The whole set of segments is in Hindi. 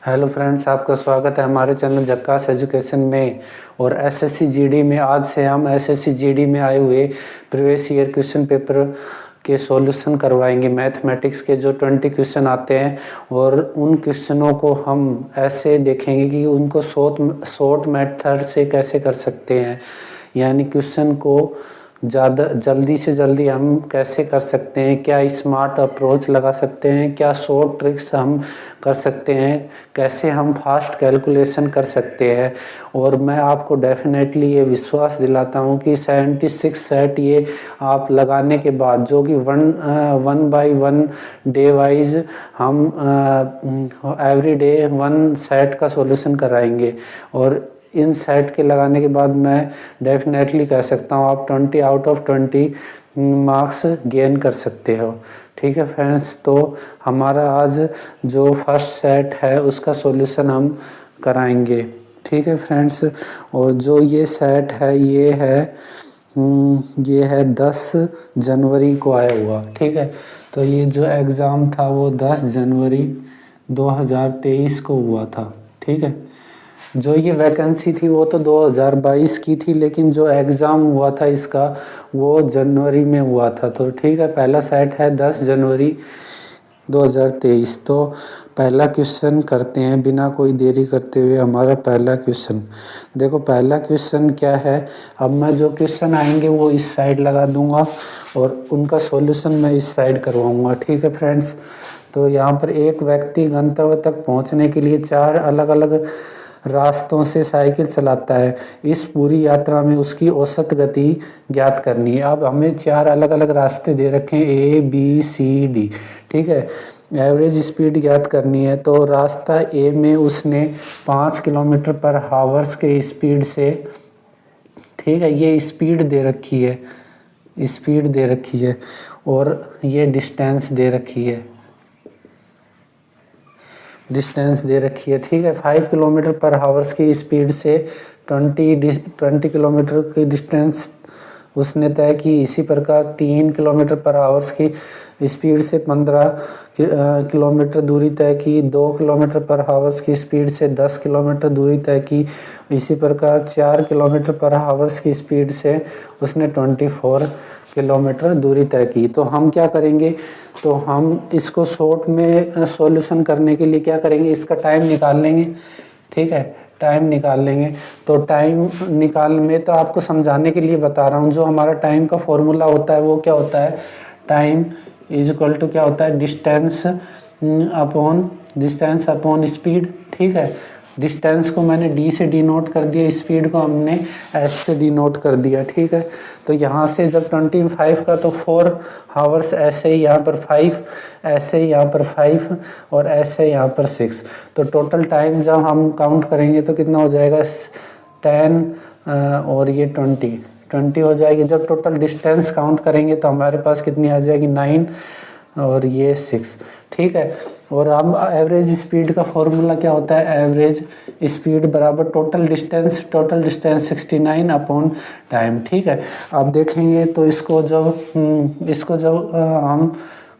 हेलो फ्रेंड्स, आपका स्वागत है हमारे चैनल झक्कास एजुकेशन में। और एसएससी जीडी में आज से हम एसएससी जीडी में आए हुए प्रीवियस ईयर क्वेश्चन पेपर के सॉल्यूशन करवाएंगे। मैथमेटिक्स के जो 20 क्वेश्चन आते हैं और उन क्वेश्चनों को हम ऐसे देखेंगे कि उनको शॉर्ट मेथड से कैसे कर सकते हैं, यानी क्वेश्चन को ज़्यादा जल्दी से जल्दी हम कैसे कर सकते हैं, क्या स्मार्ट अप्रोच लगा सकते हैं, क्या शॉर्ट ट्रिक्स हम कर सकते हैं, कैसे हम फास्ट कैलकुलेशन कर सकते हैं। और मैं आपको डेफिनेटली ये विश्वास दिलाता हूँ कि 76 सेट ये आप लगाने के बाद, जो कि one by one day wise हम एवरी डे 1 सेट का सॉल्यूशन कराएंगे। और इन सेट के लगाने के बाद मैं डेफिनेटली कह सकता हूँ आप 20 आउट ऑफ 20 मार्क्स गेन कर सकते हो। ठीक है फ्रेंड्स, तो हमारा आज जो फर्स्ट सेट है उसका सॉल्यूशन हम कराएंगे। ठीक है फ्रेंड्स, और जो ये सेट है ये है 10 जनवरी को आया हुआ। ठीक है, तो ये जो एग्ज़ाम था वो 10 जनवरी 2023 को हुआ था। ठीक है, जो ये वैकेंसी थी वो तो 2022 की थी, लेकिन जो एग्ज़ाम हुआ था इसका वो जनवरी में हुआ था। तो ठीक है, पहला सेट है 10 जनवरी 2023। तो पहला क्वेश्चन करते हैं बिना कोई देरी करते हुए। हमारा पहला क्वेश्चन देखो, पहला क्वेश्चन क्या है। अब मैं जो क्वेश्चन आएंगे वो इस साइड लगा दूंगा और उनका सॉल्यूशन मैं इस साइड करवाऊंगा। ठीक है फ्रेंड्स, तो यहाँ पर एक व्यक्ति गंतव्य तक पहुँचने के लिए 4 अलग अलग रास्तों से साइकिल चलाता है। इस पूरी यात्रा में उसकी औसत गति ज्ञात करनी है। अब हमें 4 अलग अलग रास्ते दे रखे हैं, ए बी सी डी। ठीक है, एवरेज स्पीड ज्ञात करनी है। तो रास्ता ए में उसने 5 किलोमीटर पर हावर्स के स्पीड से, ठीक है, ये स्पीड दे रखी है, स्पीड दे रखी है और ये डिस्टेंस दे रखी है, डिस्टेंस दे रखी है। ठीक है, 5 किलोमीटर पर हावर्स की स्पीड से 20 किलोमीटर की डिस्टेंस उसने तय की। इसी प्रकार 3 किलोमीटर पर आवर्स की स्पीड से 15 किलोमीटर दूरी तय की। 2 किलोमीटर पर आवर्स की स्पीड से 10 किलोमीटर दूरी तय की। इसी प्रकार 4 किलोमीटर पर आवर्स की स्पीड से उसने 24 किलोमीटर दूरी तय की। तो हम क्या करेंगे, तो हम इसको शॉर्ट में सॉल्यूशन करने के लिए क्या करेंगे, इसका टाइम निकाल लेंगे। ठीक है, टाइम निकाल लेंगे। तो टाइम निकाल में तो आपको समझाने के लिए बता रहा हूँ, जो हमारा टाइम का फॉर्मूला होता है वो क्या होता है, टाइम इज इक्वल टू क्या होता है, डिस्टेंस अपॉन स्पीड। ठीक है, डिस्टेंस को मैंने डी से डिनोट कर दिया, स्पीड को हमने एस से डिनोट कर दिया। ठीक है, तो यहाँ से जब 25 का तो 4 हावर्स, ऐसे ही यहाँ पर 5, ऐसे ही यहाँ पर 5 और ऐसे यहाँ पर 6। तो टोटल टाइम जब हम काउंट करेंगे तो कितना हो जाएगा, 10 और ये 20 हो जाएगी। जब टोटल डिस्टेंस काउंट करेंगे तो हमारे पास कितनी आ जाएगी, 9 और ये 6। ठीक है, और अब एवरेज स्पीड का फॉर्मूला क्या होता है, एवरेज स्पीड बराबर टोटल डिस्टेंस 69 अपॉन टाइम। ठीक है, अब देखेंगे तो इसको जब हम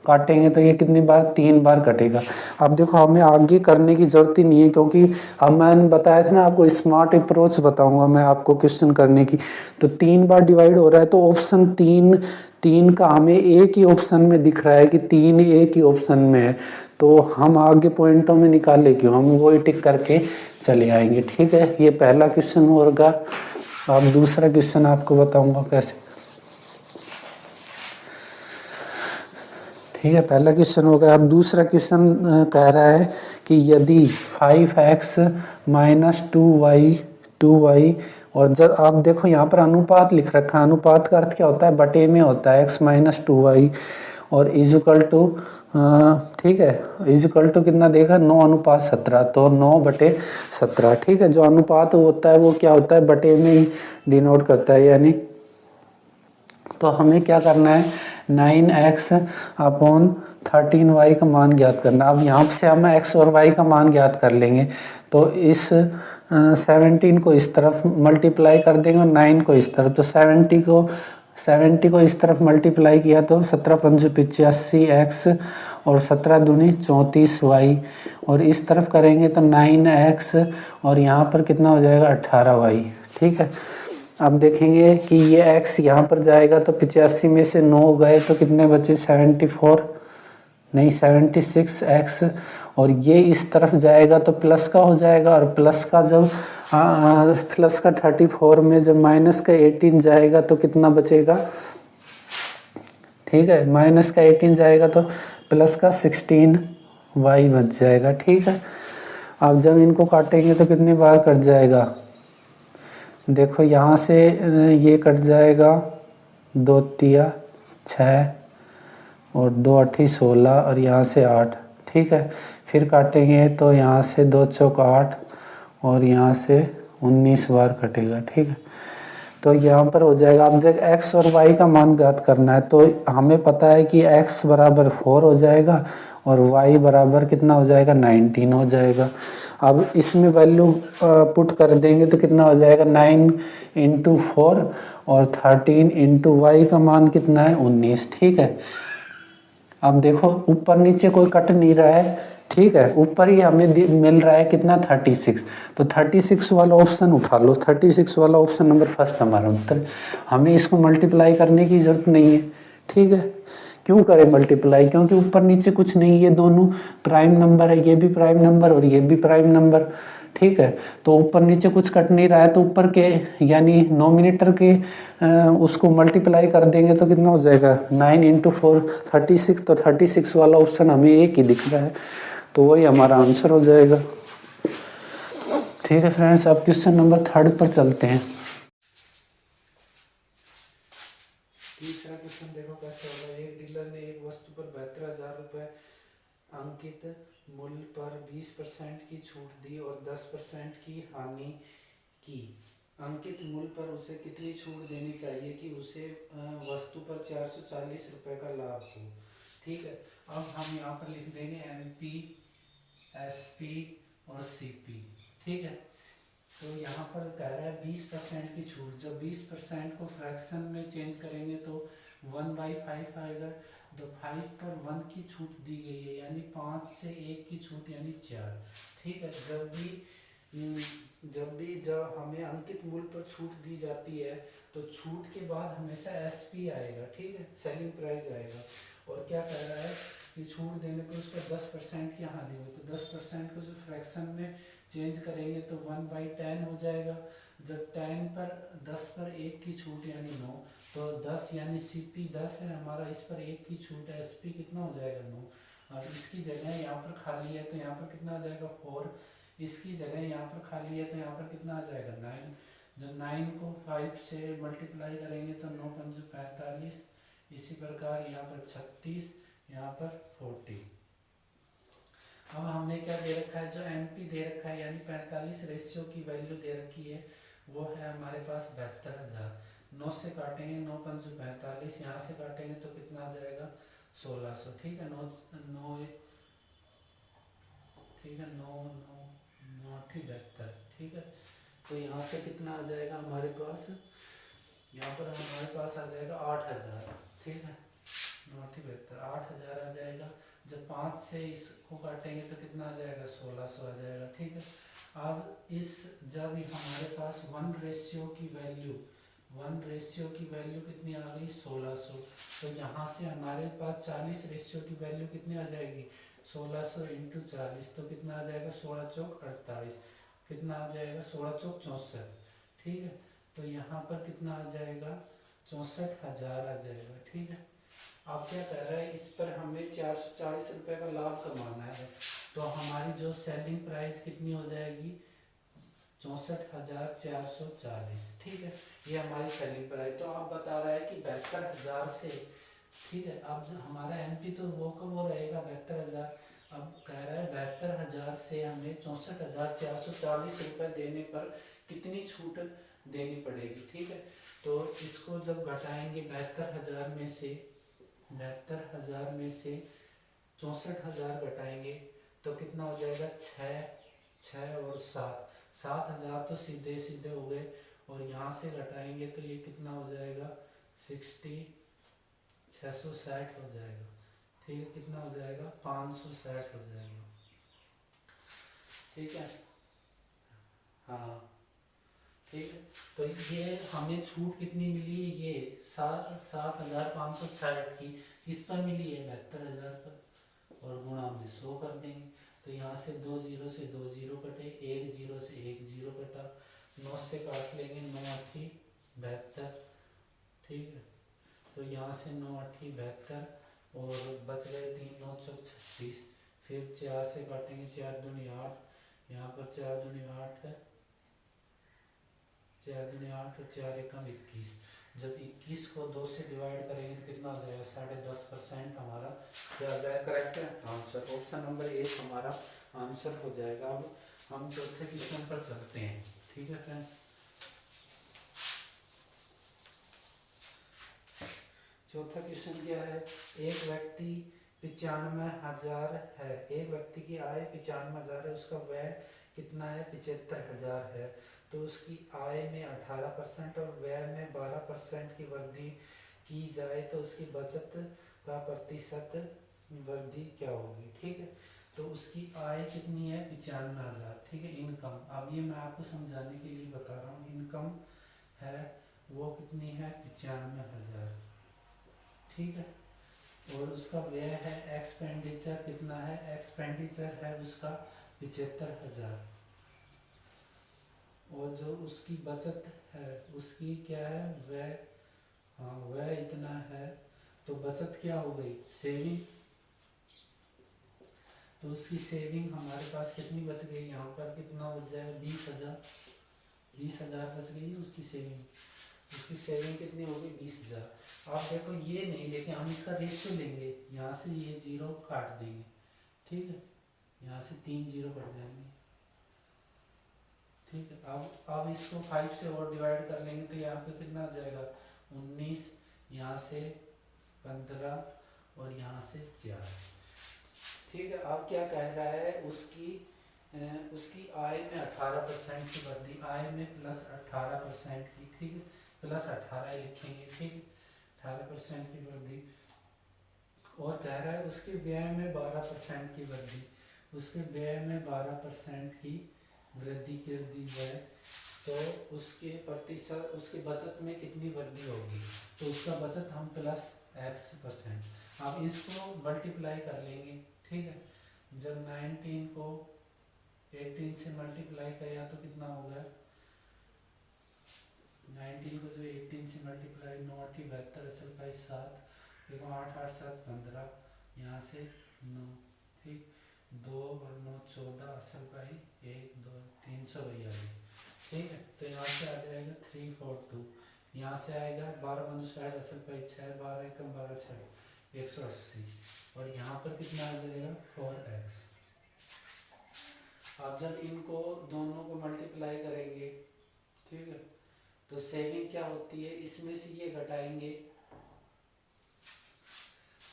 काटेंगे तो ये कितनी बार, 3 बार कटेगा। अब देखो, हमें आगे करने की ज़रूरत ही नहीं है, क्योंकि अब मैंने बताया था ना आपको, स्मार्ट अप्रोच बताऊंगा मैं आपको क्वेश्चन करने की। तो 3 बार डिवाइड हो रहा है, तो ऑप्शन 3 का हमें एक ही ऑप्शन में दिख रहा है कि 3 एक ही ऑप्शन में है। तो हम आगे पॉइंटों में निकाले क्यों, हम वही टिक करके चले आएंगे। ठीक है, ये पहला क्वेश्चन होगा। अब दूसरा क्वेश्चन आपको बताऊंगा कैसे। ठीक है, पहला क्वेश्चन हो गया। अब दूसरा क्वेश्चन कह रहा है कि यदि 5x माइनस 2y और जब आप देखो यहाँ पर अनुपात लिख रखा है, अनुपात का अर्थ क्या होता है, बटे में होता है, x माइनस 2y और इजुकल टू, ठीक है, इजुकल टू कितना देगा, 9:17। तो 9/17। ठीक है, जो अनुपात होता है वो क्या होता है, बटे में ही डिनोट करता है, यानी तो हमें क्या करना है, 9x अपॉन 13y का मान ज्ञात करना। अब यहाँ से हम x और y का मान ज्ञात कर लेंगे। तो इस 17 को इस तरफ मल्टीप्लाई कर देंगे और 9 को इस तरफ। तो 70 को 70 को इस तरफ मल्टीप्लाई किया तो 17 पंजे 85 एक्स और 17 दूनी 34 वाई, और इस तरफ करेंगे तो 9 एक्स और यहाँ पर कितना हो जाएगा 18 वाई। ठीक है, अब देखेंगे कि ये x यहाँ पर जाएगा तो 85 में से 9 गए तो कितने बचे 74, नहीं 76 एक्स, और ये इस तरफ जाएगा तो प्लस का हो जाएगा, और प्लस का जब प्लस का 34 में जब माइनस का 18 जाएगा तो कितना बचेगा, ठीक है, माइनस का 18 जाएगा तो प्लस का 16 वाई बच जाएगा। ठीक है, अब जब इनको काटेंगे तो कितनी बार कट जाएगा, देखो यहाँ से ये कट जाएगा 2 तिया 6 और 2 8 16 और यहाँ से 8। ठीक है, फिर काटेंगे तो यहाँ से 2 चौक 8 और यहाँ से 19 बार कटेगा। ठीक है, तो यहाँ पर हो जाएगा, अब देख x और y का मान ज्ञात करना है, तो हमें पता है कि x बराबर 4 हो जाएगा और y बराबर कितना हो जाएगा 19 हो जाएगा। अब इसमें वैल्यू पुट कर देंगे तो कितना हो जाएगा 9 इंटू 4 और 13 इंटू वाई का मान कितना है 19। ठीक है, अब देखो ऊपर नीचे कोई कट नहीं रहा है। ठीक है, ऊपर ही हमें मिल रहा है कितना 36, तो 36 वाला ऑप्शन उठा लो, 36 वाला ऑप्शन नंबर फर्स्ट हमारा उत्तर। हमें इसको मल्टीप्लाई करने की ज़रूरत नहीं है। ठीक है, क्यों करें मल्टीप्लाई, क्योंकि ऊपर नीचे कुछ नहीं, ये दोनों प्राइम नंबर है, ये भी प्राइम नंबर और ये भी प्राइम नंबर। ठीक है, तो ऊपर नीचे कुछ कट नहीं रहा है, तो ऊपर के यानी नोमिनेटर के उसको मल्टीप्लाई कर देंगे तो कितना हो जाएगा 9 इंटू 4 36, तो 36 वाला ऑप्शन हमें एक ही दिख रहा है, तो वही हमारा आंसर हो जाएगा। ठीक है फ्रेंड्स, अब क्वेश्चन नंबर 3 पर चलते हैं। तीसरा क्वेश्चन देखो कैसे होगा। एक डीलर ने एक वस्तु पर 72,000 रुपये अंकित मूल्य पर 20% की छूट दी और 10% की हानि की। अंकित मूल्य पर उसे कितनी छूट देनी चाहिए कि उसे वस्तु पर 440 रुपये का लाभ हो। ठीक है, अब हम यहाँ पर लिख देंगे MP, SP और CP। ठीक है, तो यहाँ पर कह रहा है 20% की छूट, जब 20% को फ्रैक्शन में चेंज करेंगे तो 1/5 आएगा, तो 5 पर 1 की छूट दी गई है, यानी 5 से 1 की छूट यानी 4। ठीक है, जब हमें अंकित मूल्य पर छूट दी जाती है तो छूट के बाद हमेशा SP आएगा। ठीक है, सेलिंग प्राइस आएगा, और क्या कह रहा है कि छूट देने पर उस पर 10% की हानि हुई, तो 10% को जो फ्रैक्शन में चेंज करेंगे तो 1/10 हो जाएगा। जब 10 पर 10 पर 1 की छूट यानी 9, तो 10 यानी CP 10 है हमारा, इस पर 1 की छूट है, SP कितना हो जाएगा 9, और इसकी जगह यहाँ पर खाली है तो यहाँ पर कितना आ जाएगा 4, इसकी जगह यहाँ पर खाली है तो यहाँ पर कितना आ जाएगा 9। जब 9 को 5 से मल्टीप्लाई करेंगे तो 9 पंजे 45, इसी प्रकार यहाँ पर 36, यहाँ पर 40। अब हमें क्या दे रखा है, जो MP दे रखा है यानी 45 रेशियो की वैल्यू दे रखी है, वो है हमारे पास 72,000। 9 से काटेंगे 9 पंजे 45, यहाँ से काटेंगे तो कितना आ जाएगा 1600। ठीक है, 9 9 ठीक है 9 9 9 72। ठीक है, तो यहाँ से कितना आ जाएगा हमारे पास, यहाँ पर हमारे पास आ जाएगा 8,000। ठीक है, 9 72 8,000 आ जाएगा। जब 5 से इसको काटेंगे तो कितना आ जाएगा 1600 आ जाएगा। ठीक है, अब इस जब हमारे पास 1 रेशियो की वैल्यू कितनी आ गई 1600, तो यहाँ से हमारे पास 40 रेशियो की वैल्यू कितनी आ जाएगी 1600 इंटू 40, तो कितना आ जाएगा 16 चौक 48, कितना आ जाएगा 16 चौक 64। ठीक है, तो यहाँ पर कितना आ जाएगा 64,000 आ जाएगा। ठीक है, अब क्या कह रहा है, इस पर हमें 440 रुपये का लाभ कमाना है, तो हमारी जो सेलिंग प्राइस कितनी हो जाएगी 64,440। ठीक है, ये हमारी सेलिंग प्राइस। तो अब बता रहा है कि 72,000 से, ठीक है, अब हमारा MP तो वो का वो रहेगा 72,000। अब कह रहा है 72,000 से हमें 64,440 रुपये देने पर कितनी छूट देनी पड़ेगी। ठीक है, तो इसको जब घटाएंगे 72,000 में से 64,000 घटाएंगे तो कितना हो जाएगा 6 और 7,000 तो सीधे सीधे हो गए, और यहाँ से घटाएंगे तो ये कितना हो जाएगा 60 660 हो जाएगा, ठीक है। कितना हो जाएगा? 560 हो जाएगा, ठीक है। हाँ ठीक है। तो ये हमें छूट कितनी मिली है? ये 7,560 की किस पर मिली है? 72,000 पर। और गुणा में 100 कर देंगे। तो यहाँ से 2 जीरो से 2 जीरो कटे, 1 जीरो से 1 जीरो कटा, 9 से काट लेंगे, 9 8 72, ठीक है। तो यहाँ से 9 8 72 और बच गए 3 9 चौक 36। फिर 4 से काटेंगे, 4 दूनी 8, यहाँ पर 4 दूनी 8 है, 4 दूनी 8 और 4 एकम 21। जब 21 को 2 से डिवाइड करेंगे तो कितना हो जाएगा? 10.5% हमारा क्या हो जाएगा? करेक्ट है आंसर। ऑप्शन नंबर 1 हमारा आंसर हो जाएगा। अब हम चौथे क्वेश्चन पर चलते हैं, ठीक है फ्रेंड। चौथा क्वेश्चन क्या है? एक व्यक्ति 95,000 है, एक व्यक्ति की आय 95,000 है, उसका व्यय कितना है? 75,000 है। तो उसकी आय में 18% और व्यय में 12% की वृद्धि की जाए तो उसकी बचत का प्रतिशत वृद्धि क्या होगी? ठीक है। तो उसकी आय कितनी है? 95,000, ठीक है। इनकम, अब ये मैं आपको समझाने के लिए बता रहा हूँ। इनकम है वो कितनी है? 95,000, ठीक है। और उसका व्यय है, एक्सपेंडिचर कितना है? एक्सपेंडिचर है उसका 75,000। और जो उसकी बचत है उसकी क्या है? व्यय, हाँ व्यय इतना है। तो बचत क्या हो गई? सेविंग। तो उसकी सेविंग हमारे पास कितनी बच गई? यहाँ पर कितना बच जाएगा? 20,000, 20,000 बच गई ना उसकी सेविंग। इसकी सेविंग कितनी होगी? 20,000। आप देखो ये नहीं लेकिन हम इसका रेशियो लेंगे, यहाँ से ये जीरो काट देंगे, ठीक है। यहाँ से 3 जीरो कट जाएंगे, ठीक है। अब इसको 5 से और डिवाइड कर लेंगे तो यहाँ पे कितना आ जाएगा? 19, यहाँ से 15 और यहाँ से 4, ठीक है। अब क्या कह रहा है? उसकी आय में 18% की वृद्धि, आय में प्लस 18% की, ठीक है। प्लस 18 लिखेंगे, ठीक है। 18% की वृद्धि। और कह रहा है उसके व्यय में 12% की वृद्धि, उसके व्यय में 12% की वृद्धि कर दी जाए तो उसके प्रतिशत, उसकी बचत में कितनी वृद्धि होगी? तो उसका बचत हम प्लस x%। अब इसको मल्टीप्लाई कर लेंगे, ठीक है। जब 19 को 18 से मल्टीप्लाई किया तो कितना होगा? 19 को जो 18 से मल्टीप्लाई, 9 8 72 असल का 7, देखो 8 8 7 15, यहाँ से 9, ठीक। 2 और 9 14 असल का 1 2 342, ठीक है। तो यहाँ से आ जाएगा 342, यहाँ से आएगा 12 बंदू 60 असल का 6, 12 एकम 12 6 180, और यहाँ पर कितना आ जाएगा? 4x। अब जब इनको दोनों को मल्टीप्लाई करेंगे, ठीक है, तो सेविंग क्या होती है? इसमें से ये घटाएंगे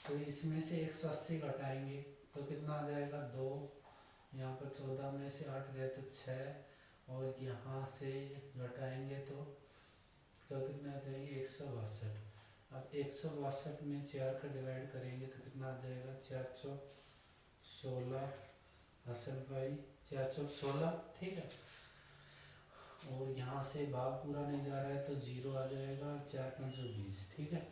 तो इसमें से 180 घटाएंगे तो कितना आ जाएगा? 2, यहाँ पर 14 में से 8 गए तो 6, और यहाँ से घटाएंगे तो कितना आ जाएगी? 162। अब 162 में 4 का डिवाइड करेंगे तो कितना आ जाएगा? 4 चौक 16 असल भाई, 4 चौक 16, ठीक है। और यहाँ से भाग पूरा नहीं जा रहा है तो 0 आ जाएगा, 4 5 20, ठीक है।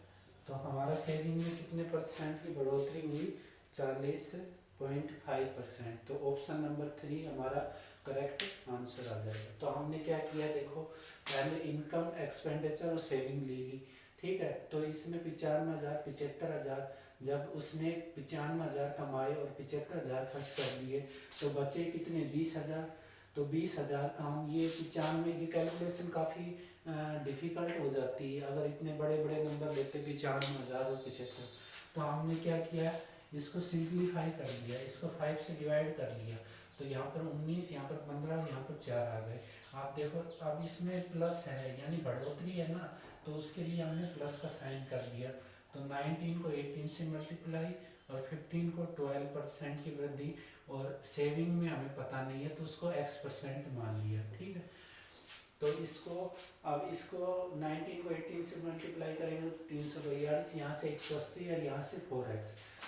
तो हमारा सेविंग में कितने परसेंट की बढ़ोतरी हुई? 40.5%। तो ऑप्शन नंबर 3 हमारा करेक्ट आंसर आ जाएगा। तो हमने क्या किया? देखो पहले इनकम, एक्सपेंडिचर और सेविंग ले ली, ठीक है। तो इसमें 95,000 75,000, जब उसने 95,000 कमाए और 75,000 खर्च कर लिए तो बचे कितने? 20,000। तो 20,000 का हम ये 95 की कैलकुलेशन काफ़ी डिफ़िकल्ट हो जाती है अगर इतने बड़े बड़े नंबर लेते 95,000 और 75। तो हमने क्या किया? इसको सिंप्लीफाई कर लिया, इसको 5 से डिवाइड कर लिया, तो यहाँ पर 19, यहाँ पर 15, यहाँ पर 4 आ गए। आप देखो अब इसमें प्लस है यानी बढ़ोतरी है ना, तो उसके लिए हमने प्लस का साइन कर दिया। तो 19 को 18 से मल्टीप्लाई और 15 को 12% की वृद्धि, और सेविंग में हमें पता नहीं है तो उसको x% मान लिया, ठीक है। तो इसको अब इसको 19 को 18 से मल्टीप्लाई करेंगे तो 342, यहाँ से 180 और यहाँ से 4x।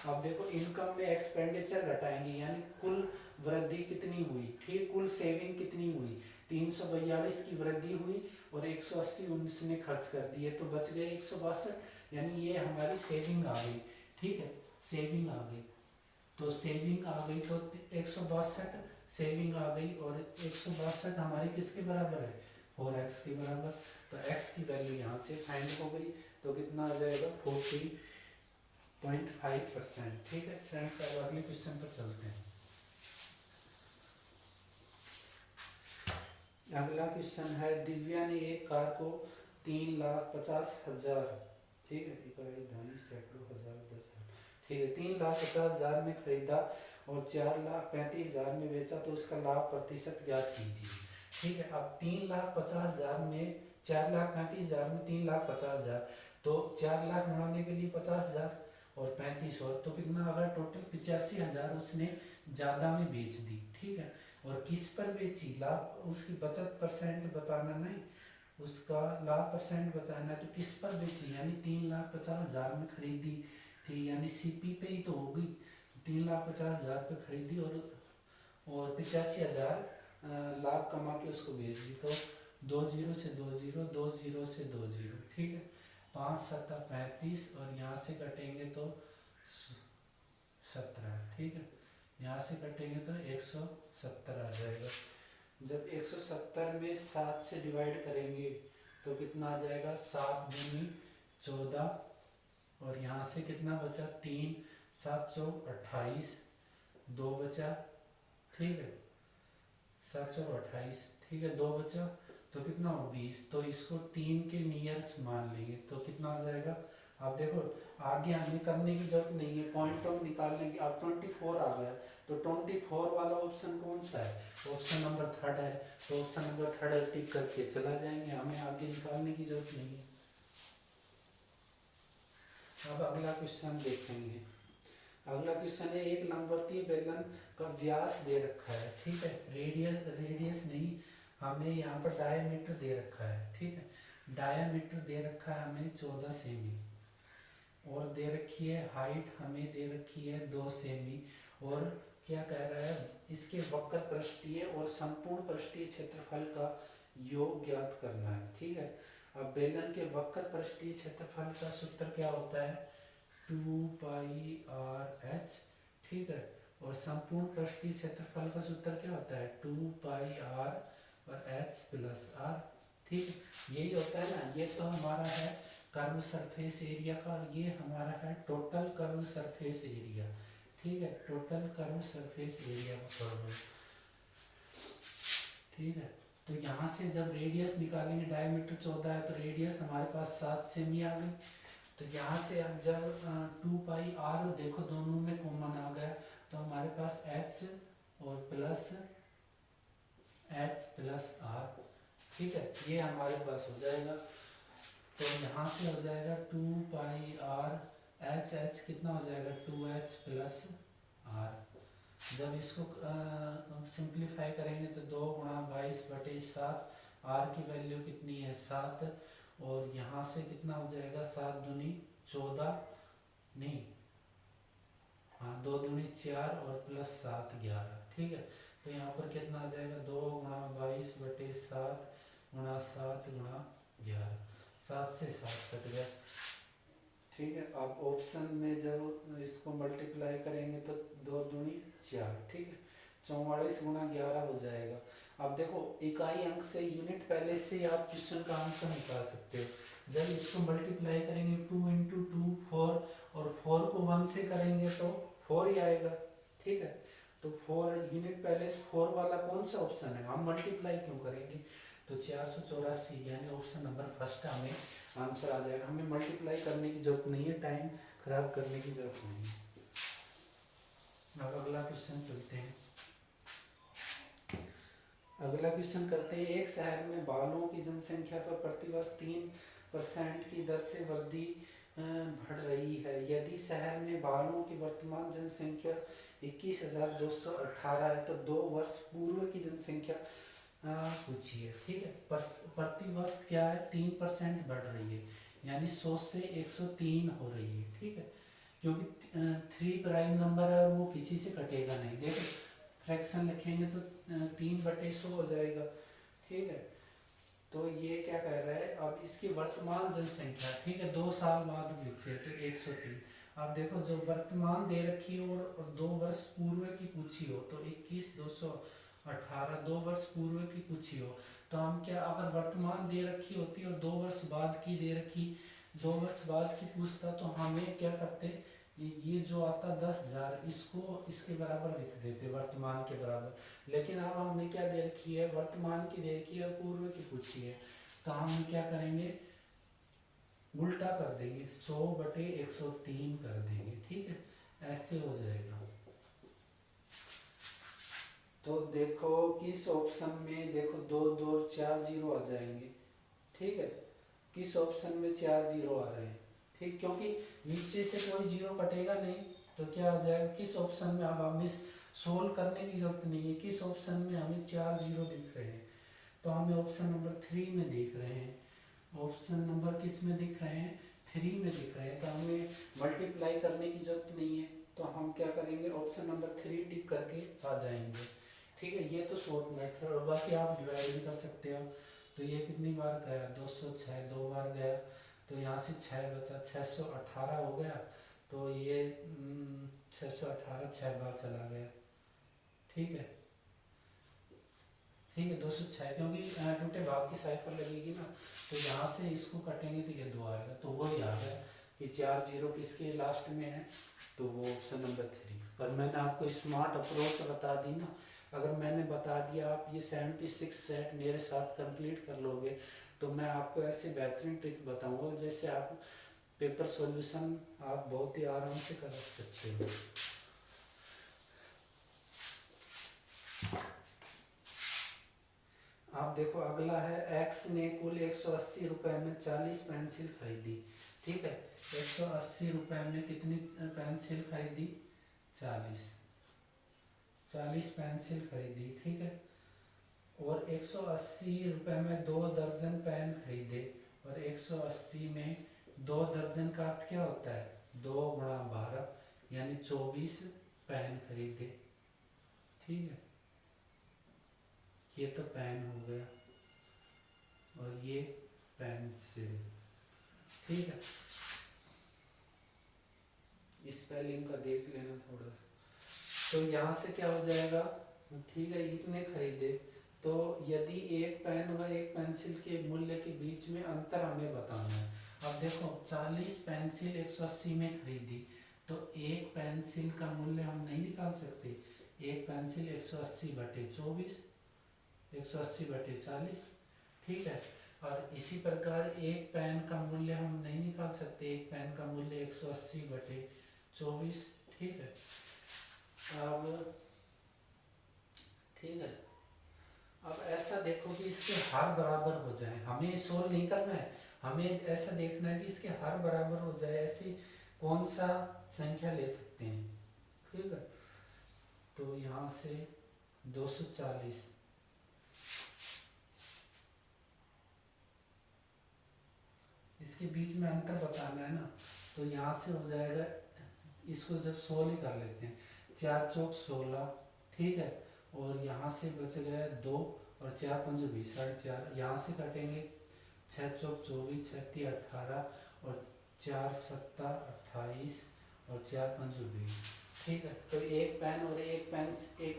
अब देखो इनकम में एक्सपेंडिचर घटाएंगे यानी कुल वृद्धि कितनी हुई, ठीक, कुल सेविंग कितनी हुई, 342 की वृद्धि हुई और 180 उनने खर्च कर दिए तो बच गए 162, यानी ये हमारी सेविंग आ गई। ठीक है, सेविंग आ गई, तो सेविंग आ गई तो 162 सेविंग आ गई और 162 हमारी किसके बराबर है, 4x के बराबर। तो x की वैल्यू यहाँ से फाइंड हो गई तो कितना आ जाएगा 40.5%। ठीक है फ्रेंड्स, अब अगले क्वेश्चन पर चलते हैं। अगला क्वेश्चन है, दिव्या ने एक कार को 3,50,000, ठीक है, सैकड़ों हजार 10,000, ठीक है, 3,50,000 में खरीदा और 4,35,000 में बेचा तो उसका लाभ प्रतिशत ज्ञात कीजिए। ठीक है, अब 3,50,000 में 4,35,000 में 3,50,000 तो 4 लाख बनाने के लिए 50,000 और 35 और तो कितना आ गया टोटल 85,000 उसने ज़्यादा में बेच दी। ठीक है, और किस पर बेची, लाभ, उसकी बचत परसेंट बताना नहीं, उसका लाभ परसेंट बचाना है तो किस पर बेची, यानी 3,50,000 में खरीदी थी, यानी सीपी पे ही तो होगी, 3,50,000 पे खरीदी और 85,000 लाभ कमा के उसको बेच दी। तो 2 0 से 2 0, 2 0 से 2 0, ठीक है, 5 7 35 और यहाँ से कटेंगे तो 17, ठीक है, यहाँ से कटेंगे तो 170 आ जाएगा। जब 170 में 7 से डिवाइड करेंगे तो कितना आ जाएगा, 7 दूनी 14 और यहाँ से कितना बचा 3, 7 चौक 28, 2 बचा, ठीक है, 7 चौक 28, ठीक है, 2 बचा तो कितना हो 20, तो इसको 3 के नियर्स मान लेंगे तो कितना आ जाएगा। अब देखो आगे हमें करने की जरूरत नहीं है, पॉइंट ऑफ निकाल लेंगे। अब 24 आ गया तो 24 वाला ऑप्शन कौन सा है, ऑप्शन नंबर 3 है, तो ऑप्शन नंबर 3 टिक करके चला जाएंगे, हमें आगे निकालने की जरूरत नहीं है। अब अगला क्वेश्चन देखेंगे। अगला क्वेश्चन है, एक लंबवतीय बेलन का व्यास दे रखा है, ठीक है, रेडियस नहीं, हमें यहाँ पर डायमीटर दे रखा है, ठीक है, डायमीटर दे रखा है हमें 14 सेमी और दे रखी है हाइट हमें दे रखी है 2 सेमी और क्या कह रहा है, इसके वक्र पृष्ठीय और संपूर्ण पृष्ठीय क्षेत्रफल का योग ज्ञात करना है। ठीक है, अब बेलन के वक्र पृष्ठीय क्षेत्रफल का सूत्र क्या होता है, 2πr/h, ठीक है, और संपूर्ण पृष्ठीय क्षेत्रफल का सूत्र क्या होता है 2πr और h + r, ठीक है, यही होता है ना। ये तो हमारा है कर्व सरफेस एरिया का और ये हमारा है टोटल कर्व सरफेस एरिया, ठीक है, टोटल कर्व सरफेस एरिया का फॉर्मूला, ठीक है। तो यहाँ से जब रेडियस निकालेंगे, डायमीटर 14 है तो रेडियस हमारे पास 7 सेमी आ गई। तो यहाँ से अब जब 2πr देखो दोनों में कॉमन आ गया तो हमारे पास h और प्लस h + r, ठीक है, ये हमारे पास हो जाएगा। तो यहाँ से हो जाएगा 2πr h कितना हो जाएगा 2h + r। जब इसको सिंप्लीफाई करेंगे तो 2 × 22/7, r की वैल्यू कितनी है 7 और यहाँ से कितना हो जाएगा 7 दूनी 14, नहीं, हाँ 2 दूनी 4 और +7 11, ठीक है, तो यहाँ पर कितना आ जाएगा 2 × 22/7 × 7 × 11, 7 से 7 कट गया, ठीक है। अब ऑप्शन में जब इसको मल्टीप्लाई करेंगे तो 2 दूनी 4, ठीक है, 44 × 11 हो जाएगा। अब देखो इकाई अंक से यूनिट पहले से आप क्वेश्चन का आंसर निकाल सकते हो। जब इसको मल्टीप्लाई करेंगे 2 × 2 4 और 4 को 1 से करेंगे तो 4 ही आएगा, ठीक है, तो 4 यूनिट पहले से 4 वाला कौन सा ऑप्शन है, हम मल्टीप्लाई क्यों करेंगे, तो 484 यानी ऑप्शन नंबर 1 हमें आंसर आ जाएगा। हमें मल्टीप्लाई करने की जरूरत नहीं है, टाइम खराब करने की जरूरत नहीं है। अब अगला क्वेश्चन चलते हैं। अगला क्वेश्चन करते हैं, एक शहर में बालुओं की जनसंख्या पर प्रतिवर्ष 3% की दर से वृद्धि बढ़ रही है। यदि शहर में बालुओं की वर्तमान जनसंख्या 21,218 है तो 2 वर्ष पूर्व की जनसंख्या पूछिए, ठीक है। प्रति वर्ष क्या है, 3% बढ़ रही है, यानी 100 से 103 हो रही है, ठीक है। क्योंकि 3 प्राइम नंबर है और वो किसी से कटेगा नहीं। देखो फ्रैक्शन लिखेंगे तो 3/100 हो जाएगा, ठीक है। तो ये क्या कह रहा है, अब इसकी वर्तमान जनसंख्या, ठीक है, 2 साल बाद पूछे तो 103। अब देखो जो वर्तमान दे रखी हो और 2 वर्ष पूर्व की पूछी हो तो 21,218, 2 वर्ष पूर्व की पूछी हो तो हम क्या, अगर वर्तमान दे रखी होती और 2 वर्ष बाद की दे रखी, 2 वर्ष बाद की पूछता तो हमें क्या करते, ये जो आता 10,000 इसको इसके बराबर लिख देते, वर्तमान के बराबर। लेकिन अब हमें क्या दे रखी है, वर्तमान की दे रखी है, पूर्व की पूछी है, तो हम क्या करेंगे, उल्टा कर देंगे, 100/103 कर देंगे, ठीक है, ऐसे हो जाएगा। तो देखो किस ऑप्शन में, देखो 2 2 4 जीरो आ जाएंगे, ठीक है। किस ऑप्शन में 4 जीरो आ रहे हैं, ठीक, क्योंकि नीचे से कोई जीरो कटेगा नहीं, तो क्या आ जाएगा, किस ऑप्शन में, अब हमें सोल्व करने की जरूरत नहीं है, किस ऑप्शन में हमें 4 जीरो दिख रहे हैं, तो हमें ऑप्शन नंबर 3 में दिख रहे हैं। ऑप्शन नंबर किस में दिख रहे हैं, 3 में दिख रहे हैं, तो हमें मल्टीप्लाई करने की जरूरत नहीं है, तो हम क्या करेंगे, ऑप्शन नंबर 3 टिक करके आ जाएंगे, ठीक है। ये तो शॉर्ट मेथड, और बाकी आप डिवाइड भी कर सकते हो। तो ये कितनी बार गया, 206, 2 बार गया, तो यहाँ से 6 बचा, 618 हो गया, तो ये 618 6 बार चला गया, ठीक है, ठीक है। 206 क्योंकि टूटे भाग की साइफर लगेगी ना, तो यहाँ से इसको कटेंगे तो ये 2 आएगा, तो वही आ गया कि 4 जीरो किसके लास्ट में है, तो वो ऑप्शन नंबर 3। पर मैंने आपको स्मार्ट अप्रोच बता दी ना, अगर मैंने बता दिया आप ये 76 सेट मेरे साथ कंप्लीट कर लोगे, तो मैं आपको ऐसे बेहतरीन ट्रिक बताऊंगा जैसे आप पेपर सॉल्यूशन आप बहुत ही आराम से कर सकते हो। आप देखो अगला है, एक्स ने कुल 180 रुपए में 40 पेंसिल खरीदी, ठीक है। 180 रुपए में कितनी पेंसिल खरीदी, 40 पेंसिल खरीदी, ठीक है। और 180 रुपए में 2 दर्जन पेन खरीदे, और 180 में 2 दर्जन का अर्थ क्या होता है, 2 गुणा 12 यानी 24 पेन खरीदे, ठीक है। ये तो पेन हो गया और ये पेंसिल, ठीक है। स्पेलिंग का देख लेना थोड़ा सा, तो यहाँ से क्या हो जाएगा, ठीक है, इतने खरीदे, तो यदि एक पेन व एक पेंसिल के मूल्य के बीच में अंतर हमें बताना है। अब देखो 40 पेंसिल 180 में खरीदी, तो एक पेंसिल का मूल्य हम नहीं निकाल सकते, एक पेंसिल 180/24, 180/40, ठीक है। और इसी प्रकार एक पेन का मूल्य हम नहीं निकाल सकते, एक पेन का मूल्य 180/24, ठीक है। अब ठीक है, अब ऐसा देखो कि इसके हर बराबर हो जाए, हमें सोल्व नहीं करना है, हमें ऐसा देखना है कि इसके हर बराबर हो जाए, ऐसी कौन सा संख्या ले सकते हैं, ठीक है। तो यहाँ से 240, इसके बीच में अंतर बताना है ना, तो यहाँ से हो जाएगा, इसको जब 16 कर लेते हैं, 4 चौक 16, ठीक है। और यहाँ से बच गया 2 और 4 पंज 20, 4.5, यहाँ से काटेंगे 6 चौक 24, 6 3 18 और 4 7 28 और 4 पंज 20, ठीक है। तो एक पेन और एक